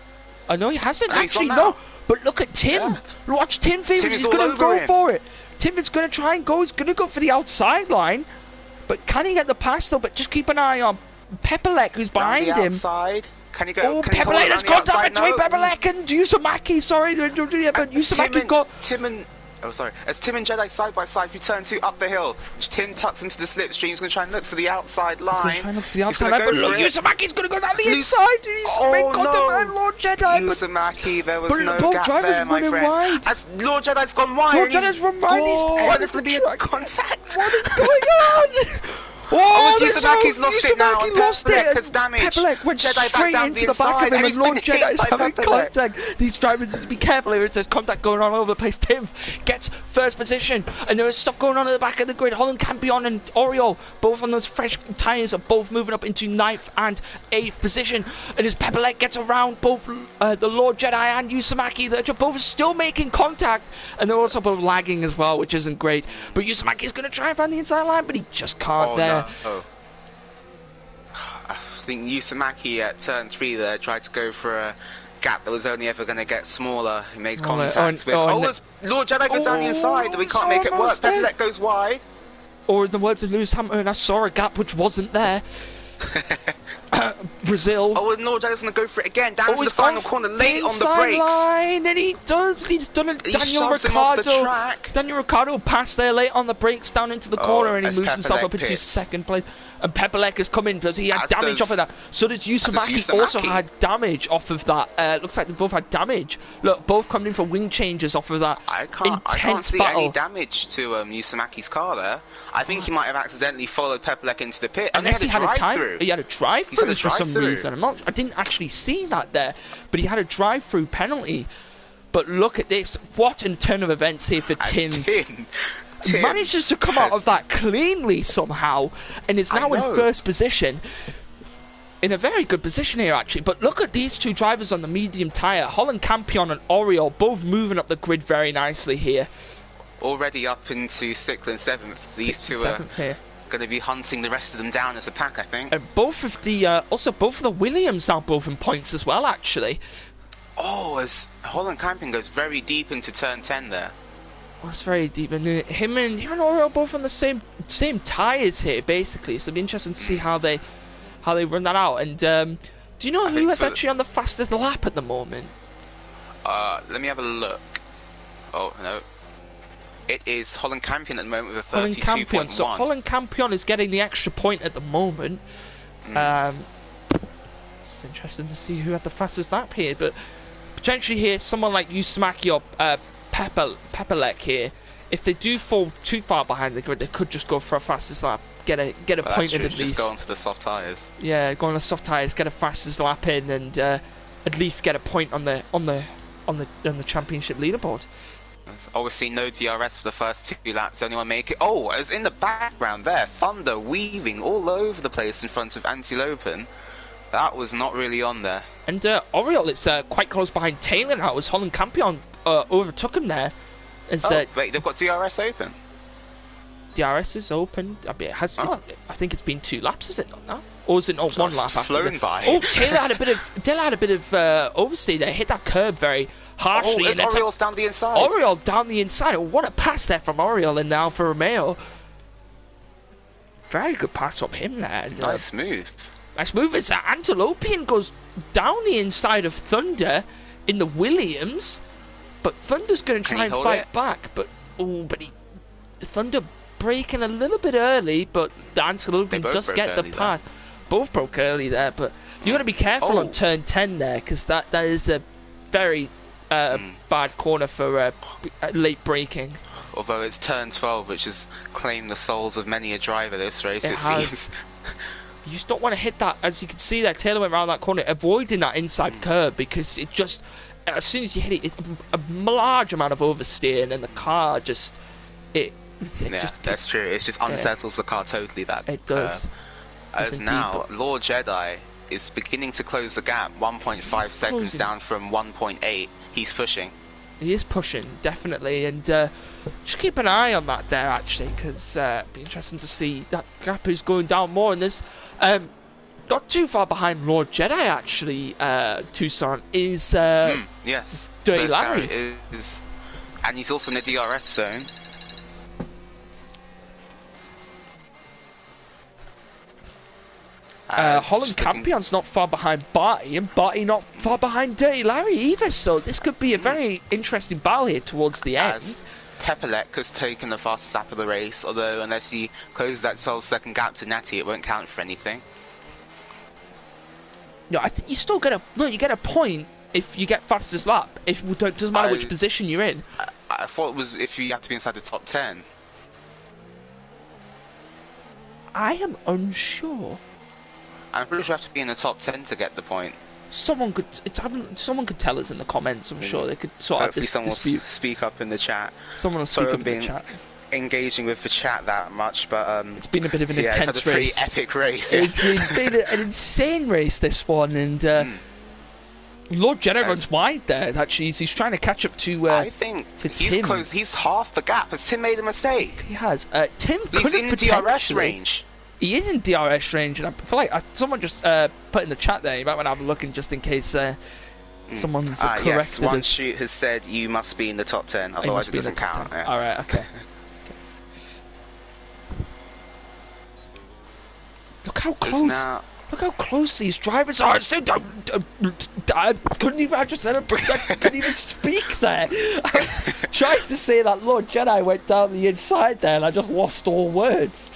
I know he hasn't actually. No. But look at Tim. Yeah. Watch Tim Favors. He's going to go for it. Tim is going to try and go. He's going to go for the outside line. But can he get the pass though? But just keep an eye on Pepperleck, who's behind him. Outside. Can he go? Oh, Pepperleck has gone down between Pepperleck and Usamaki. Sorry, but Usamaki got. As Tim and Jedi side by side through turn 2 up the hill. Tim tucks into the slipstream. He's going to try and look for the outside line. He's going to try and look for the outside line, but look, Usamaki's going to go down the inside. He's made contact with Lord Jedi. Usamaki, there was no gap there, my friend. Wide. As Lord Jedi's gone wide. Lord Jedi's run wide. There's going to be a contact. What is going on? Oh, Usamaki's lost it now. Pepperleck has damaged. Pepperleck went straight into the back of him, and Lord Jedi's having contact. These drivers need to be careful here. It says contact going on all over the place. Tim gets first position, and there is stuff going on at the back of the grid. Holland Campion and Oriole, both on those fresh tyres, are both moving up into 9th and 8th position. And as Pepperleck gets around both the Lord Jedi and Usamaki, they're both still making contact, and they're also both lagging as well, which isn't great. But Usamaki's going to try and find the inside line, but he just can't there. Oh. I think Usamaki at turn 3 there tried to go for a gap that was only ever going to get smaller. He made contact with... as Lord Jedi goes down the inside, we can't make it work. Pepperleck goes wide. Or in the words of Lewis Hamilton, I saw a gap which wasn't there. Brazil. Oh, and Lord Jedi's going to go for it again, down to the final corner, late on the brakes. Line, and he does. He's done it. Daniel Ricciardo passed there late on the brakes down into the corner, and he moves himself up into second place. And Pepperleck has come in because he had damage off of that. So does Usamaki. Also had damage off of that. Looks like they both had damage. Look, both coming in for wing changes off of that. I can't see any damage to Usamaki's car there. I think he might have accidentally followed Pepperleck into the pit. Unless he had a drive-through. He had a drive-through for some reason. I didn't actually see that there, but he had a drive-through penalty. But look at this. What a turn of events here for Tim. Tim manages to come out of that cleanly somehow, and is now in first position. In a very good position here, actually. But look at these two drivers on the medium tyre. Holland Campion and Oriole both moving up the grid very nicely here. Already up into 6th and 7th. These two are going to be hunting the rest of them down as a pack, I think. And both of the Williams are both in points as well, actually. Oh, as Holland Campion goes very deep into turn 10 there. That's very deep, and him and Oriole both on the same tyres here, basically. So it'll be interesting to see how they run that out. And do you know who is actually on the fastest lap at the moment? Let me have a look. Oh no, it is Holland Campion at the moment with a 32.1. So Holland Campion is getting the extra point at the moment. It's interesting to see who had the fastest lap here, but potentially here someone like Usamaki or Pepperleck here, if they do fall too far behind the grid, they could just go for a fastest lap, get a point in at least. Just go onto the soft tyres. Yeah, go on the soft tyres, get a fastest lap in, and at least get a point on the championship leaderboard. Obviously, no DRS for the first 2 laps. The only one make it. Oh, as in the background there, Thunder weaving all over the place in front of Antilopen. That was not really on there. And Oriole is quite close behind Taylor now, as Holland Campion overtook him there. Wait, they've got DRS open. DRS is open. I mean, I think it's been 2 laps, is it not now? Or is it not 1 lap after? Flown by. Oh, Taylor had a bit of overstay there. Hit that curb very harshly. And Oriole's down the inside. Oriole down the inside. Oh, what a pass there from Oriole and now for Romeo. Very good pass from him there. And, nice move. Nice move as Antilopian goes down the inside of Thunder in the Williams. But Thunder's going to try and fight back. But Thunder braking a little bit early, but the Antelope does get the pass. Both broke early there, but you got to be careful on turn 10 there, because that is a very bad corner for late braking. Although it's turn 12, which has claimed the souls of many a driver this race, it seems. You just don't want to hit that. As you can see there, Taylor went around that corner, avoiding that inside curb, because it just, as soon as you hit it, it's a large amount of oversteer, and the car just, that's true. It just unsettles the car totally, that it does. As now, Lord Jedi is beginning to close the gap, 1.5 seconds down from 1.8. He's pushing. He is pushing, definitely, and just keep an eye on that there, actually, because it'd be interesting to see that gap is going down more, and there's not too far behind Lord Jedi, actually, Tucson, is yes, Dirty Larry. Is, and he's also in the DRS zone. Holland Campion's not far behind Barty, and Barty not far behind Dirty Larry either, so this could be a very interesting battle here towards the end. Pepelec has taken the fastest lap of the race, although unless he closes that 12-second gap to Natty, it won't count for anything. No, I think you still get a point if you get fastest lap. It doesn't matter which position you're in. I thought it was if you have to be inside the top 10. I am unsure. I'm pretty sure you have to be in the top 10 to get the point. Someone could tell us in the comments. I'm sure they could sort out this dispute. Hopefully someone will speak up in the chat. Someone will speak up in the chat. Engaging with the chat that much, but it's been a bit of an intense race. It's a pretty epic race. It's been an insane race, this one, and Lord Jedi runs wide there. Actually, he's trying to catch up to. I think he's Tim. Close. He's half the gap. Has Tim made a mistake? He has. Tim. He's in DRS range. He is in DRS range, and I feel like someone just put in the chat there. You might want to have a look in just in case someone's corrected yes, one us. shoot has said you must be in the top 10, otherwise it doesn't count. Yeah. All right, okay. Look how close! Look how close these drivers are. I couldn't even. I couldn't even speak there. I was trying to say that Lord Jedi went down the inside there, and I just lost all words.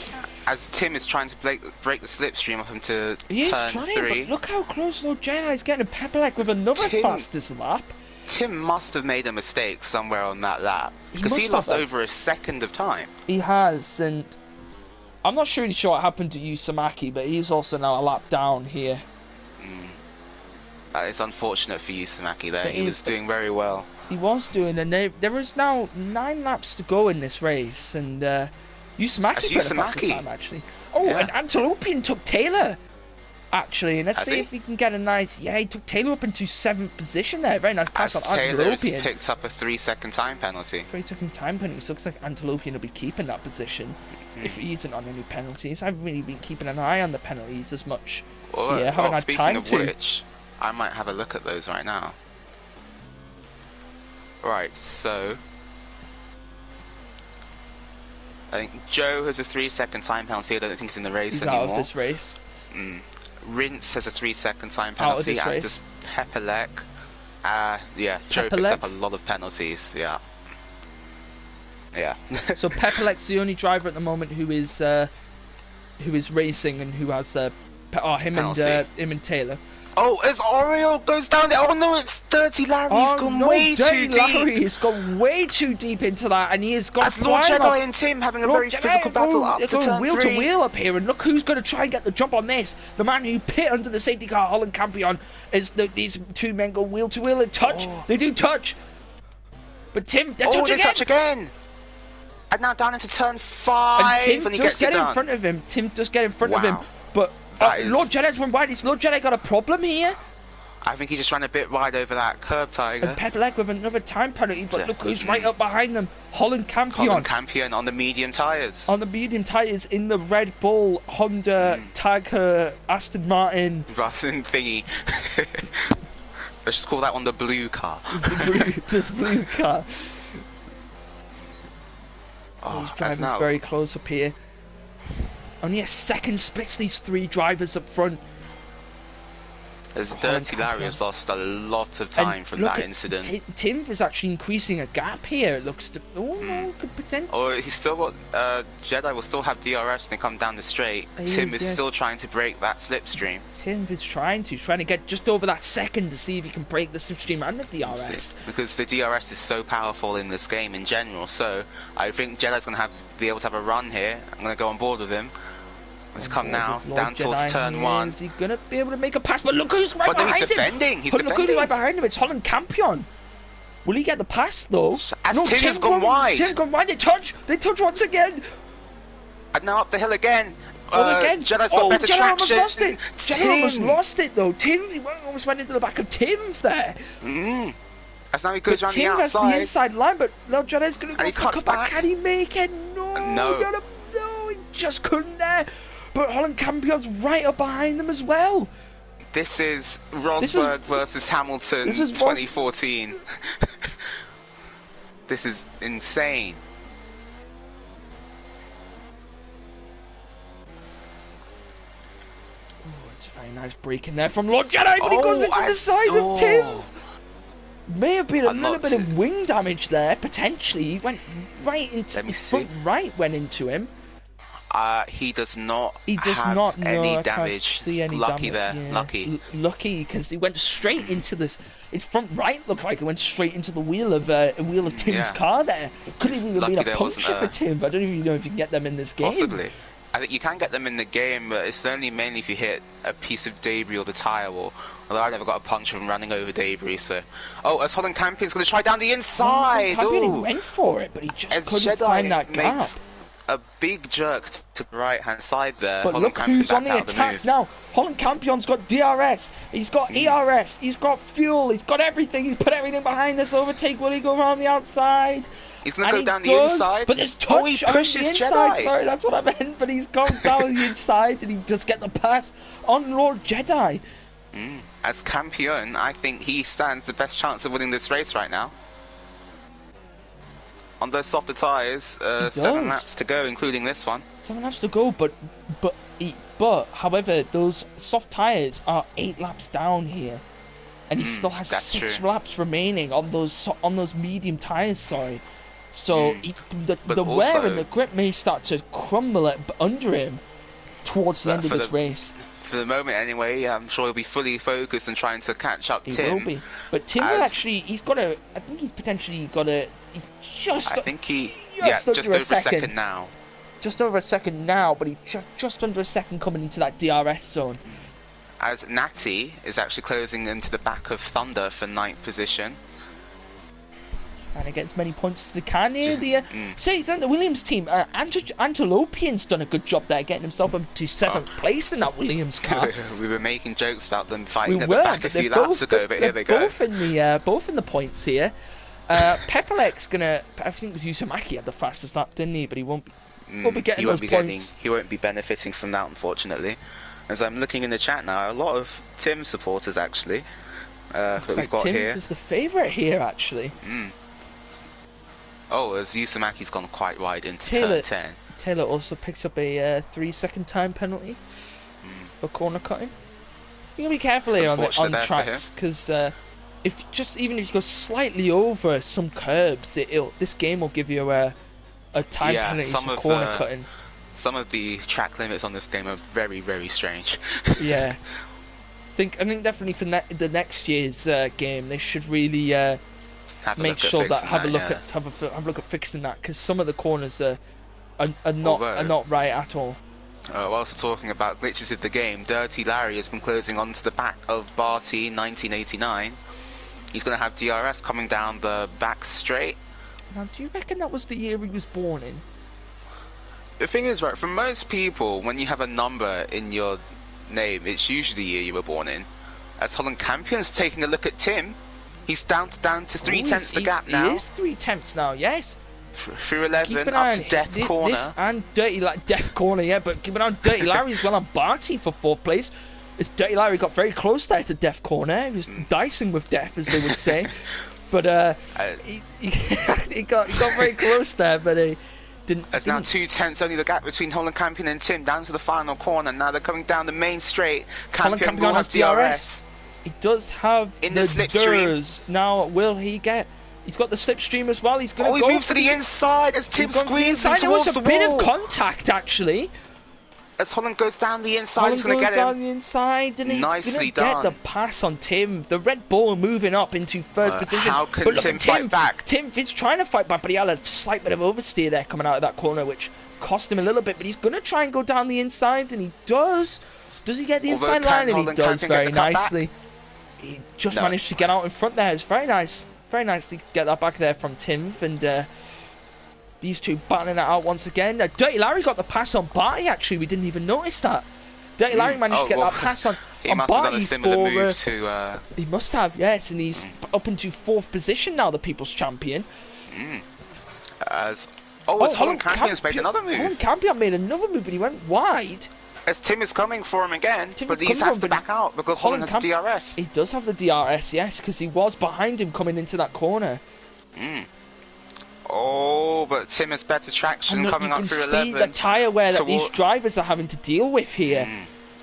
As Tim is trying to break the slipstream up into turn 3. But look how close Lord Jedi is getting Pepelec with another fastest lap. Tim must have made a mistake somewhere on that lap, because he lost over a second of time. He has, and I'm not really sure what happened to Yusamaki, but he's also now a lap down here. That is unfortunate for Yusamaki there. He was doing very well. He was doing, and there is now 9 laps to go in this race, and Yusamaki got the fastest time, actually. Oh, yeah. And Antelopian took Taylor, actually, and let's see if he can get a nice... Yeah, he took Taylor up into 7th position there. Very nice pass on Antelopian. Taylor's picked up a 3-second time penalty. 3-second time penalty. So looks like Antelopian will be keeping that position if he isn't on any penalties. I've really been keeping an eye on the penalties as much. Well, yeah, haven't had time to. Which, I might have a look at those right now. Right, so... I think Joe has a 3-second time penalty. I don't think he's in the race anymore. He's out of this race. Rince has a 3-second time penalty, as does Pepelec. Yeah, Joe picked up a lot of penalties. Yeah. So Pepelec's the only driver at the moment who is racing and who has him and Taylor. Oh, as Oriole goes down there. Oh no, it's Dirty Larry. He's gone way too deep. He's gone way too deep into that, and he has gone. As Lord Jedi and Tim having a very physical battle up to turn 3. Wheel to wheel up here, and look who's going to try and get the jump on this. The man who pit under the safety car, Holland Campion, is these two men go wheel to wheel and touch. They do touch, but Tim, they touch again. And now down into turn 5, and he gets it done. In front of him. Tim does get in front of him, but. Lord Jedi's run wide. Is Lord Jedi got a problem here? I think he just ran a bit wide over that curb, Tiger. And Pepelec with another time penalty, but look who's right up behind them. Holland Campion. Holland Campion on the medium tyres. On the medium tyres in the Red Bull, Honda, Tiger, Aston Martin. Russian thingy. Let's just call that one the blue car. the blue car. These drivers very close up here. Only a second splits these 3 drivers up front. As Dirty Larry has lost a lot of time from that incident. Tim is actually increasing a gap here. It looks to could potentially. Or he's still got Jedi will still have DRS when they come down the straight. Tim is still trying to break that slipstream. Tim is trying to get just over that second to see if he can break the slipstream and the DRS. Because the DRS is so powerful in this game in general. So I think Jedi's going to be able to have a run here. I'm going to go on board with him. Let's come now, down towards turn 1. Is he going to be able to make a pass? But look who's right behind him! He's defending! Look who's right behind him, it's Holland Campion! Will he get the pass though? Tim has gone wide! Tim's gone wide, they touch once again! And now up the hill again! Jedi's got better Jedi traction! Almost lost it! Jedi almost lost it though! He almost went into the back of Tim there! As now he goes around the outside. Tim has the inside line, but no, Jedi's going to go for a cutback. Can he make it? No! He just couldn't there! But Holland Campion's right up behind them as well. This is Rosberg versus Hamilton 2014. This is insane. Oh, it's a very nice break in there from Lord Jedi, but he goes into the side of Tim. May have been a little bit of wing damage there, potentially. He went right into his front right went into him. He does not have any damage. Lucky there. Yeah. Lucky, because he went straight into this. His front right looked like it went straight into the wheel of Tim's car there. Couldn't even have been a puncture for Tim. I don't even know if you can get them in this game. Possibly. I think you can get them in the game, but it's only mainly if you hit a piece of debris or the tyre wall. Although I never got a punch from running over debris, so... Oh, as Holland Campion's going to try down the inside! He went for it, but he just couldn't find that gap. A big jerk to the right-hand side there. But look who's on the attack now. Holland Campion's got DRS, he's got ERS, he's got fuel, he's got everything. He's put everything behind this overtake. Will he go around the outside? He's going to go down the inside. But there's touch on the inside. Sorry, that's what I meant. But he's gone down the inside and he does get the pass on Lord Jedi. As Campion, I think he stands the best chance of winning this race right now. On those softer tyres, 7 laps to go, including this one. 7 laps to go, but however, those soft tyres are 8 laps down here, and he still has 6 laps remaining on those medium tyres. Sorry, so the wear and the grip may start to crumble under him towards the end of this race. For the moment, anyway, I'm sure he'll be fully focused and trying to catch up. Tim will be, but Tim will actually. He's got a. I think he's potentially got a. Just over a second now. Just over a second now, but he's just under a second coming into that DRS zone. As Natty is actually closing into the back of Thunder for 9th position. Trying to get as many points as they can here. The Williams team, Antilopian's done a good job there, getting himself up to 7th place in that Williams car. We were making jokes about them fighting at the back a few laps ago, but here they go. Both in the points here. Pepperleck's gonna. I think it was Uzumaki had the fastest lap, didn't he? But he won't be getting those points. He won't be benefiting from that, unfortunately. As I'm looking in the chat now, a lot of Tim supporters actually. That we've got Tim here. Tim is the favourite here, actually. Oh, as Usumaki's gone quite wide into turn 10. Taylor also picks up a 3-second time penalty for corner cutting. You gotta be careful here on the tracks, because even if you go slightly over some curbs, this game will give you a time penalty for corner cutting. Some of the track limits on this game are very, very strange. Yeah, I think definitely for the next year's game, they should really. Make sure that have a look at fixing that, because some of the corners are not right at all. While also talking about glitches of the game, Dirty Larry has been closing onto the back of Barty 1989. He's going to have DRS coming down the back straight. Now, do you reckon that was the year he was born in? The thing is, right, for most people, when you have a number in your name, it's usually the year you were born in. As Holland Campion's taking a look at Tim. He's down to 3 tenths the gap now. He is 3 tenths now, yes. Through 11, up to Death Corner. And Death Corner, yeah, but keep an eye on Dirty Larry as well on Barty for 4th place. Dirty Larry got very close there to Death Corner. He was dicing with Death, as they would say. But he got very close there, but he didn't. It's now 2 tenths only the gap between Holland Campion and Tim, down to the final corner. Now they're coming down the main straight. Campion will have DRS. He does have in the slipstream. Now, will he get... He's got the slipstream as well. He's going to go... Oh, he moved to the inside as Tim squeezes him towards the wall. There was a bit of contact, actually. As Holland goes down the inside, he's going to get him. Down the inside, and he's going to get the pass on Tim. The Red Bull moving up into first position. How can Tim fight back? Tim is trying to fight back, but he had a slight bit of oversteer there coming out of that corner, which cost him a little bit. But he's going to try and go down the inside, and he does. Does he get the inside line? And he does very nicely. He just managed to get out in front there. It's very nice. Very nice to get that back there from Tim. And these two battling it out once again. Dirty Larry got the pass on Barty, actually. We didn't even notice that. Dirty Larry managed to get that pass on He must have done a similar move to... He must have, yes. And he's up into 4th position now, the People's Champion. Holland Campion's made another move. Holland Campion made another move, but he went wide. As Tim is coming for him again, but he has to back out because Holland has DRS. He does have the DRS, yes, because he was behind him coming into that corner. Oh, but Tim has better traction coming up through 11. You can see the tyre wear that these drivers are having to deal with here.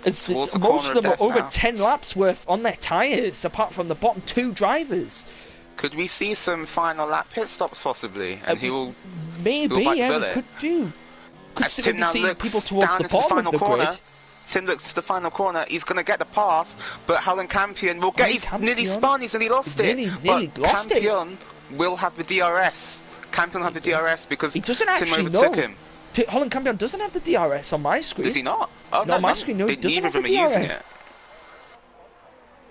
Most of them are over 10 laps worth on their tyres, apart from the bottom 2 drivers. Could we see some final lap pit stops possibly? And he will... Maybe, yeah, we could do. Could as Tim now see looks people towards down the into the final corner. Grid. Tim looks to the final corner. He's going to get the pass, but Holland Campion will get... He's nearly spun, he's nearly lost it. Nearly lost Campion will have the DRS. Campion will have the DRS because he doesn't Tim actually overtook him. Holland Campion doesn't have the DRS on my screen. Does he not? Oh, no, on my screen, no, he doesn't have the DRS. Using it.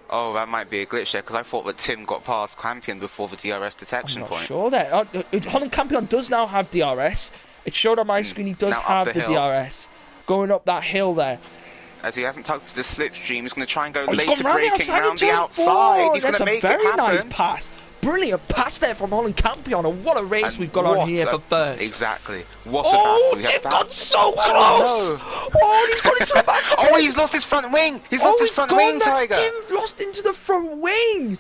Oh, that might be a glitch there, because I thought that Tim got past Campion before the DRS detection point. I'm not sure there. Holland Campion does now have DRS. It showed on my screen he does have the DRS. Going up that hill there. As he hasn't touched the slipstream, he's going to try and go later braking around the outside. He's going to make it happen. That's a very nice pass. Brilliant pass there from Holland Campion, and what a race we've got on here for first. Exactly. What a battle we have. Tim got so close! Oh, he's got into the back. Oh, he's lost his front wing. He's lost his front wing, Tiger. Tim lost into the front wing.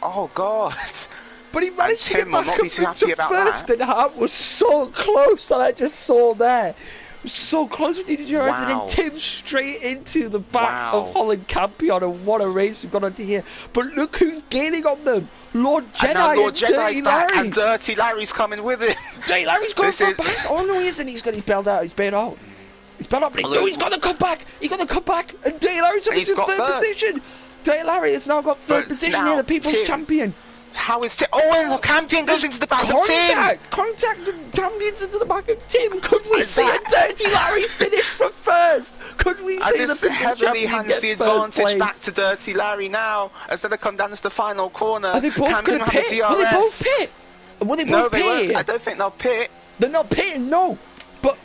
Oh, God. But he managed to get back up into first, that. And that was so close that I just saw there. So close with DRS, and then Tim straight into the back of Holland Campion, and what a race we've got onto here. But look who's gaining on them. Lord Jedi and now Lord Jedi's back, and Dirty Larry's coming with it. Dirty Larry's going for a pass. Oh no, he isn't. He's bailed out. He's bailed out. He's bailed out, but he's got to come back. He's got to come back, and Dirty Larry's up into 3rd position. Dirty Larry has now got 3rd position here, the People's Champion. How is Tim? Oh, and Campion goes into the back of Tim. Contact and Campion's into the back of Tim. Could we see a Dirty Larry finish from first? Could we see the heavily hands the advantage back to Dirty Larry now as they come down to the final corner? Are they both going to pit? Will they both pit? Will they both pit? Won't. I don't think they'll pit. They're not pitting, no. But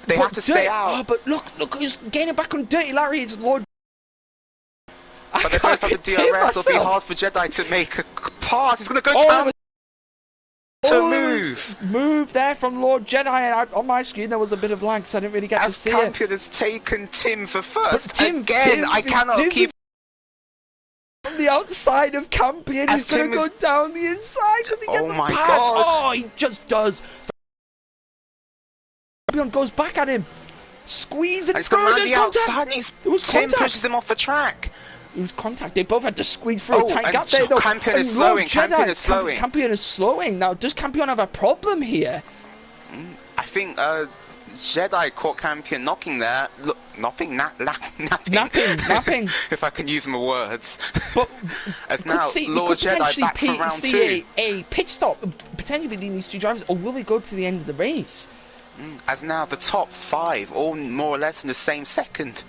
they have to stay out. Oh, but look who's gaining back on Dirty Larry. It's Lord. But they both have a DRS. It'll be hard for Jedi to make a pass. He's going to go down to move there from Lord Jedi. And on my screen there was a bit of lag, so I didn't really get to see it. As Campion has taken Tim for first. Tim I cannot keep on the outside of Campion. He's going to go down the inside. Does he get the pass? God! Oh, he just does. Campion goes back at him, squeezing. He's gone around the outside. Tim pushes him off the track. It was contact. They both had to squeeze through a tight gap there, though. Campion is slowing. Campion is slowing. Now, does Campion have a problem here? I think Jedi caught Campion knocking there. Look, napping. If I can use my words. But as now, Lord Jedi back for round 2. A pit stop potentially between these two drivers, or will they go to the end of the race? As now, the top 5, all more or less in the same second.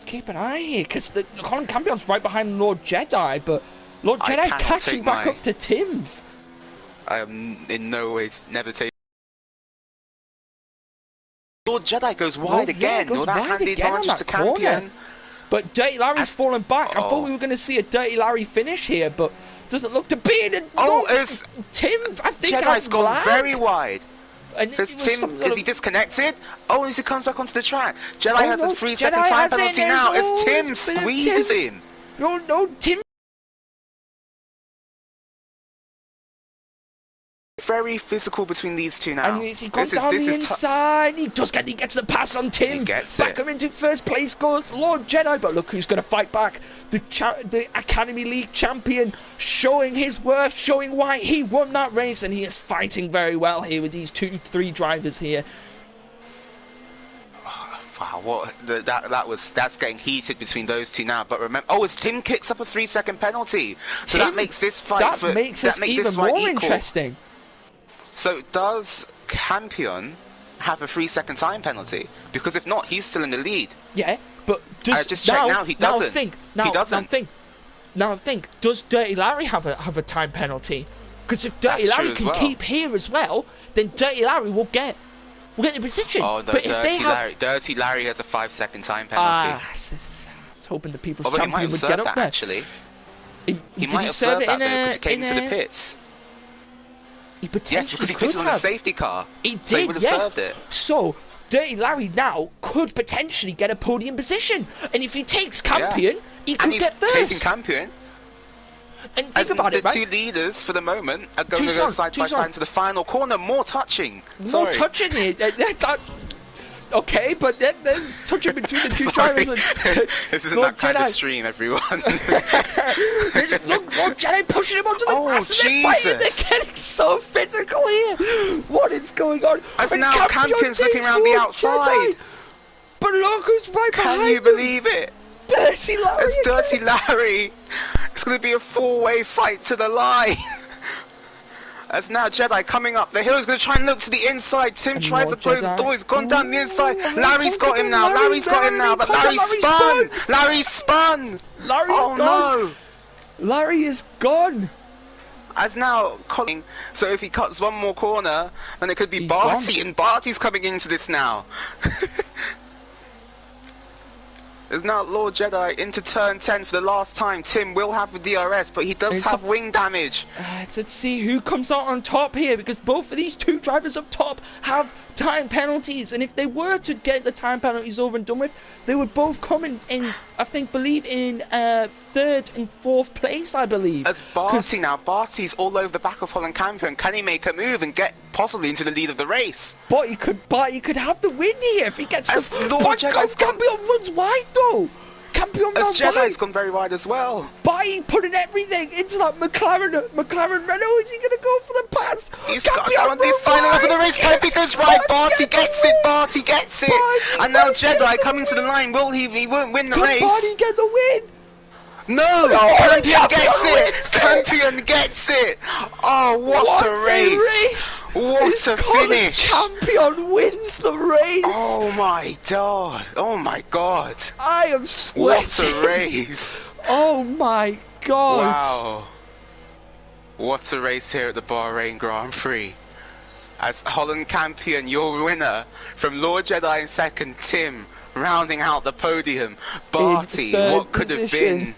Keep an eye here, because the Holland Campion's right behind Lord Jedi, but Lord Jedi catching back up to Tim. I am in no way never taking. Lord Jedi goes wide again. That hand the advantage to Campion. But Dirty Larry's fallen back. I thought we were going to see a Dirty Larry finish here, but doesn't look to be it. Tim, I think Jedi's gone very wide. Because Tim, is he disconnected? Oh, as he comes back onto the track. Jedi has a 3-second time penalty now as Tim squeezes him. No, Tim. very physical between these two now. And he goes down the inside. He gets the pass on Tim. He gets back it. him into first place goes Lord Jedi. But look who's going to fight back. The Academy League champion, showing his worth, showing why he won that race, and he is fighting very well here with these 2-3 drivers here. Wow, that's getting heated between those two now. But remember, as Tim kicks up a 3-second penalty, so that makes this fight even more interesting. So does Campion have a 3-second time penalty? Because if not, he's still in the lead. Yeah, but just check now. He doesn't. He doesn't. Now think. Does Dirty Larry have a time penalty? Because if Dirty Larry can keep here as well, then Dirty Larry will get the position. Oh, no, Dirty Larry has a 5-second time penalty. I was hoping the People's Champion would get up there. Actually, he might have served that though, because he came into the pits. He potentially because he pitted on the safety car. He did, so he would have served it. So Dirty Larry now could potentially get a podium position, and if he takes Campion, he could get first. And he's taking Campion. And think about it, right? The two leaders for the moment are going to go side by side into the final corner. More touching. More touching here. Okay, but then touching between the two drivers. And, this isn't that kind of stream, everyone. Look, Lord Jedi pushing him onto the grass and they're fighting. They're getting so physical here. What is going on? As now Campion's looking around the outside. Jedi. But look who's right behind Can you believe it? Dirty Larry. It's Dirty Larry. It's going to be a 4-way fight to the line. As now Jedi coming up the hill. He's going to try and look to the inside. Tim tries to close the door. He's gone down the inside. Larry's got him now. Larry's got him now. But Larry spun. Larry spun. Larry's gone. No. Larry is gone. As now, so if he cuts one more corner, then it could be Barty. And Barty's coming into this now. There's now Lord Jedi into turn 10 for the last time. Tim will have the DRS, but he does have wing damage. Let's see who comes out on top here, because both of these two drivers up top have time penalties, and if they were to get the time penalties over and done with, they would both come in believe in 3rd and 4th place, I believe. As Barty now, Barty's all over the back of Holland Campion. Can he make a move and get possibly into the lead of the race? Barty could have the win here if he gets Campion runs wide though. Campion as Jedi's gone very wide as well. Barty putting everything into that McLaren Renault. Is he going to go for the pass? He's got to go on the final of the race. Campion goes right. Barty gets it. Barty gets it. And now Jedi coming to the line. Will he won't win the race. Barty get the win. No! Campion gets it! Campion gets it! Oh, what a race! What a finish! Campion wins the race! Oh my god! Oh my god! I am sweating! What a race! Oh my god! Wow! What a race here at the Bahrain Grand Prix. As Holland Campion, your winner, from Lord Jedi in 2nd, Tim rounding out the podium. Barty, what could have been,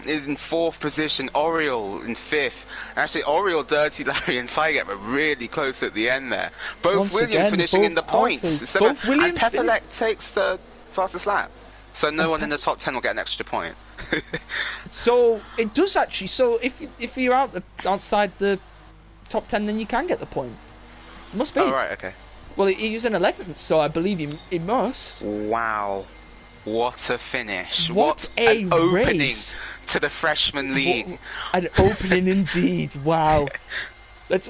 is in 4th position. Oriole in 5th. Actually, Oriole, Dirty Larry and Tiger were really close at the end there. Both Williams finishing in the points. And Pepperleck takes the fastest lap. So no one in the top 10 will get an extra point. So it does actually. So if you're outside the top 10, then you can get the point. It must be. Oh right, okay. Well, he's in 11th, so I believe he must. Wow. What a finish. What an opening race. To the freshman league. An opening indeed. Wow.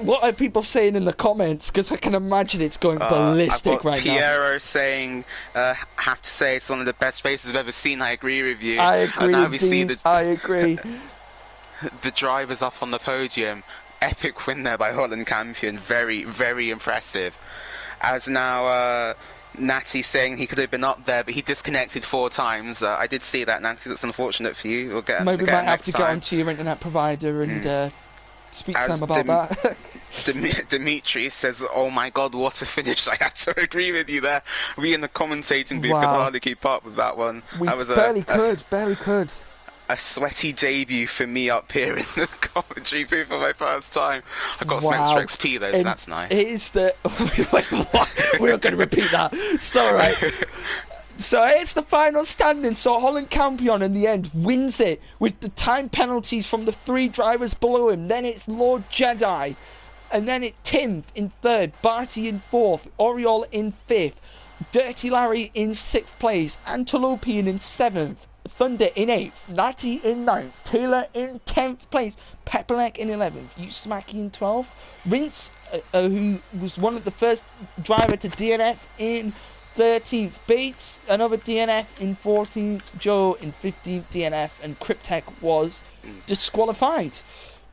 What are people saying in the comments? Because I can imagine it's going ballistic right now. Piero saying, have to say it's one of the best races I've ever seen. I agree with you. I agree. And now we see I agree. The drivers up on the podium. Epic win there by Holland Campion. Very, very impressive. As now Natty saying he could have been up there, but he disconnected 4 times. I did see that, Natty. That's unfortunate for you. We'll get Maybe we might have to get onto your internet provider and speak to them about that. Dimitri says, oh my god, what a finish. I have to agree with you there. We in the commentating booth could hardly keep up with that one. We barely could. A sweaty debut for me up here in the commentary booth for my first time. I got some extra XP though, so that's nice. It is the... Wait, what? We're not going to repeat that. Sorry. So it's the final standing. So Holland Campion in the end wins it with the time penalties from the 3 drivers below him. Then it's Lord Jedi And then Tim in third, Barty in fourth, Oriole in fifth, Dirty Larry in sixth place, Antilopian in seventh, Thunder in eighth, Natty in ninth, Taylor in 10th place, Pepperneck in 11th, Usmaki in 12th, Rince, who was one of the first driver to DNF, in 13th, Bates, another DNF in 14th, Joe in 15th DNF, and Cryptek was disqualified.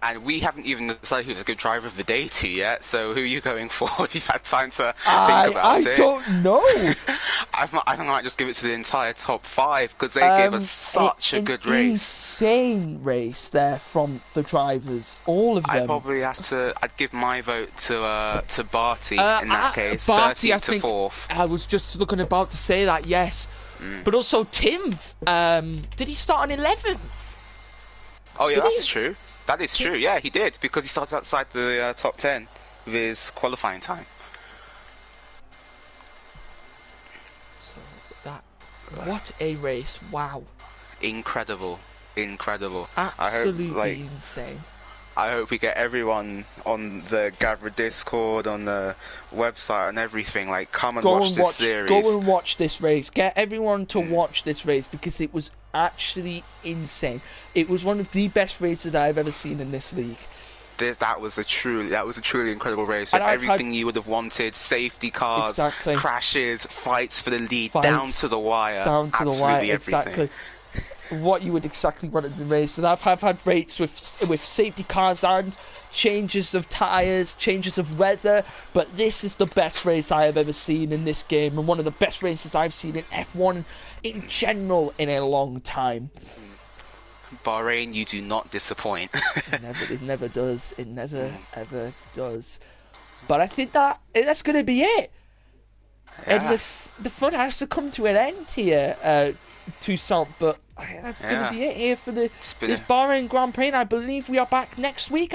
And we haven't even decided who's a good driver of the day to yet, so who are you going for? You've had time to think about it. I don't know. I think I might just give it to the entire top 5, because they gave us such a good race. Insane race there from the drivers, all of them. I'd give my vote to Barty in that case, Barty, 13th to 4th. I was just about to say that, yes. But also Tim, did he start on 11th? Oh yeah, that's true. That is true, yeah, he did, because he started outside the top 10 with his qualifying time. So what a race, wow. Incredible. Absolutely insane. I hope we get everyone on the Gavra Discord, on the website and everything, like, come and watch this series. Go and watch this race. Get everyone to watch this race, because it was actually insane. It was one of the best races that I've ever seen in this league. That was a truly incredible race. Everything you would have wanted: safety cars, crashes, fights for the lead, down to the wire. Down to the wire, exactly. What you would exactly want in the race. And I've had races with safety cars and changes of tyres, changes of weather, but this is the best race I have ever seen in this game, and one of the best races I've seen in F1 in general in a long time. Bahrain, you do not disappoint. It never does. It never ever does. But I think that's going to be it. Yeah. And the fun has to come to an end here, Toussaint, but that's going to be it here for this Bahrain Grand Prix. And I believe we are back next week,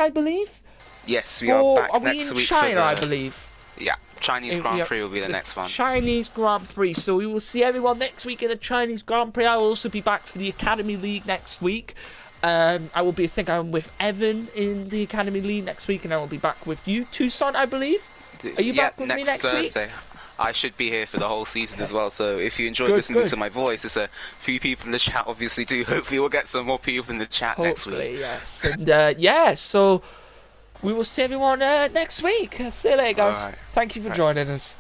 Yes, we are back next week. Are we in China, I believe? Yeah, Chinese Grand Prix will be the next one. Chinese Grand Prix. So we will see everyone next week in the Chinese Grand Prix. I will also be back for the Academy League next week. I'm with Evan in the Academy League next week, and I will be back with you, Toussaint, I believe. Are you back with me next Thursday. Week? I should be here for the whole season as well, so if you enjoyed listening to my voice, there's a few people in the chat obviously do. Hopefully we'll get some more people in the chat next week. Yes. And so we will see everyone next week. See you later, guys. Thank you for joining us.